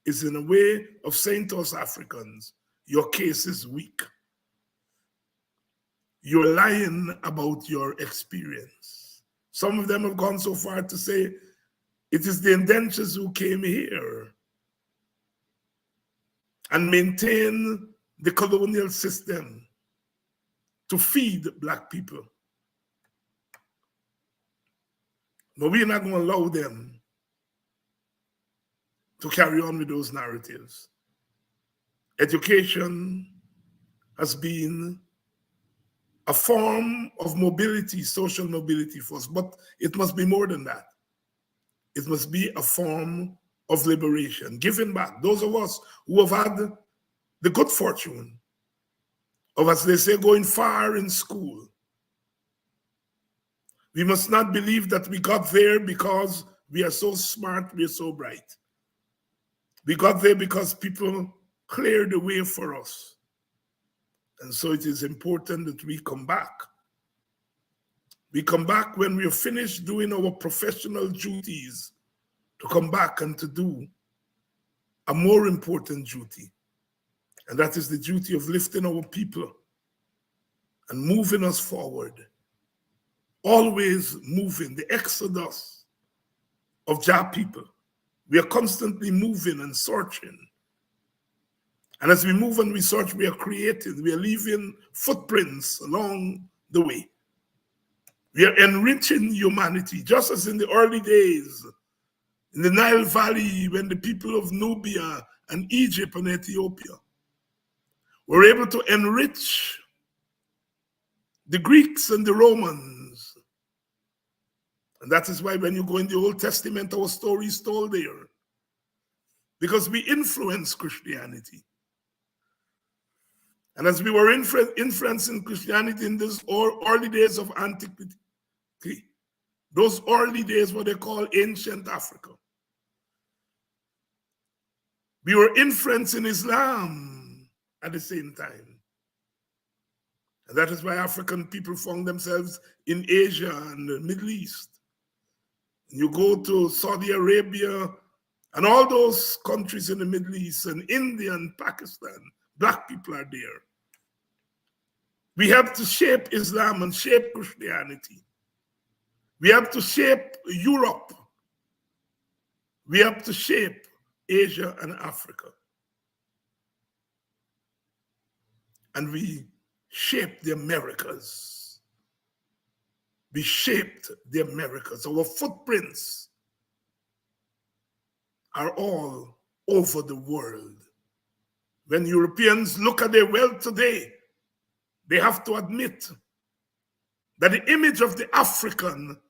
Speaker 2: is in a way of saying to us Africans, your case is weak. You're lying about your experience. Some of them have gone so far to say, it is the indentures who came here and maintain the colonial system to feed Black people. But we're not going to allow them to carry on with those narratives. Education has been a form of mobility, social mobility for us, but it must be more than that. It must be a form of liberation, giving back. Those of us who have had the good fortune of, as they say, going far in school. We must not believe that we got there because we are so smart, we are so bright. We got there because people cleared the way for us. And so it is important that we come back. We come back when we are finished doing our professional duties, to come back and to do a more important duty. And that is the duty of lifting our people and moving us forward. Always moving, the exodus of Jah people. We are constantly moving and searching And as we move and research, we are creating, we are leaving footprints along the way. We are enriching humanity, just as in the early days, in the Nile Valley, when the people of Nubia and Egypt and Ethiopia were able to enrich the Greeks and the Romans. And that is why when you go in the Old Testament, our story is told there. Because we influence Christianity. And as we were influencing Christianity in those early days of antiquity, those early days what they call ancient Africa, we were influencing Islam at the same time. And that is why African people found themselves in Asia and the Middle East. You go to Saudi Arabia and all those countries in the Middle East and India and Pakistan, black people are there. We have to shape Islam and shape Christianity. We have to shape Europe. We have to shape Asia and Africa. And we shaped the Americas. We shaped the Americas. Our footprints are all over the world. When Europeans look at their wealth today, they have to admit that the image of the African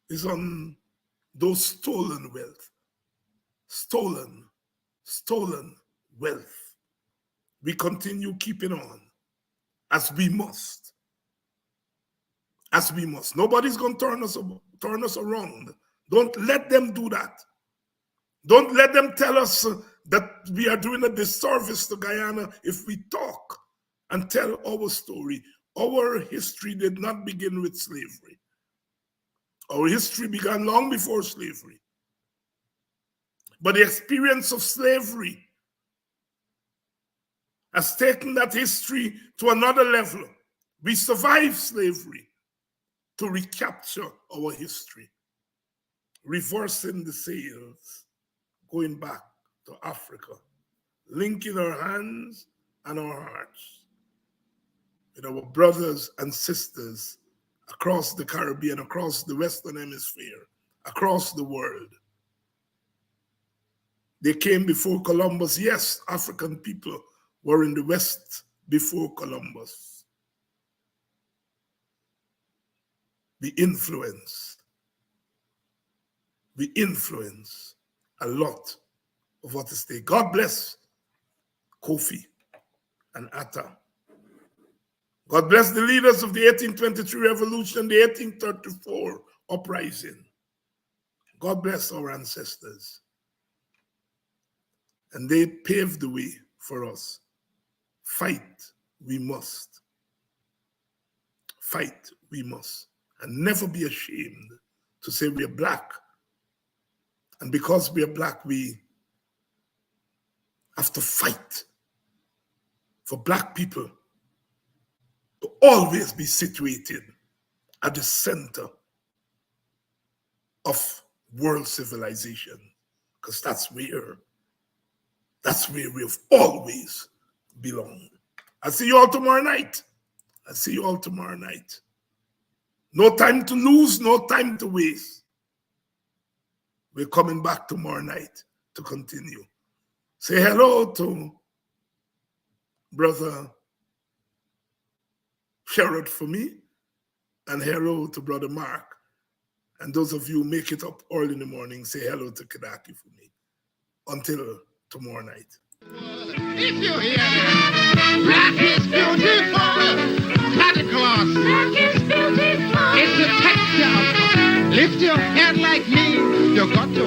Speaker 2: is on those stolen wealth. Stolen wealth. We continue keeping on as we must. As we must. Nobody's going to turn us around. Don't let them do that. Don't let them tell us that we are doing a disservice to Guyana if we talk and tell our story. Our history did not begin with slavery. Our history began long before slavery. But the experience of slavery has taken that history to another level. We survived slavery to recapture our history, reversing the sails, going back to Africa, linking our hands and our hearts with our brothers and sisters across the Caribbean, across the Western Hemisphere, across the world. They came before Columbus. Yes, African people were in the West before Columbus. We influence a lot of what is there. God bless Kofi and Atta. God bless the leaders of the 1823 revolution, the 1834 uprising. God bless our ancestors. And they paved the way for us. Fight we must. Fight we must. And never be ashamed to say we are black. And because we are black, we have to fight for black people to always be situated at the center of world civilization, because that's where we have always belonged. I'll see you all tomorrow night. No time to lose, no time to waste. We're coming back tomorrow night to continue. Say hello to Brother Sherrod for me, and hello to Brother Mark. And those of you who make it up early in the morning, say hello to Kadaki for me. Until tomorrow night.
Speaker 4: If you hear that, black is beautiful. Santa Claus. Black is beautiful. It's a texture. Lift your head like me. You got to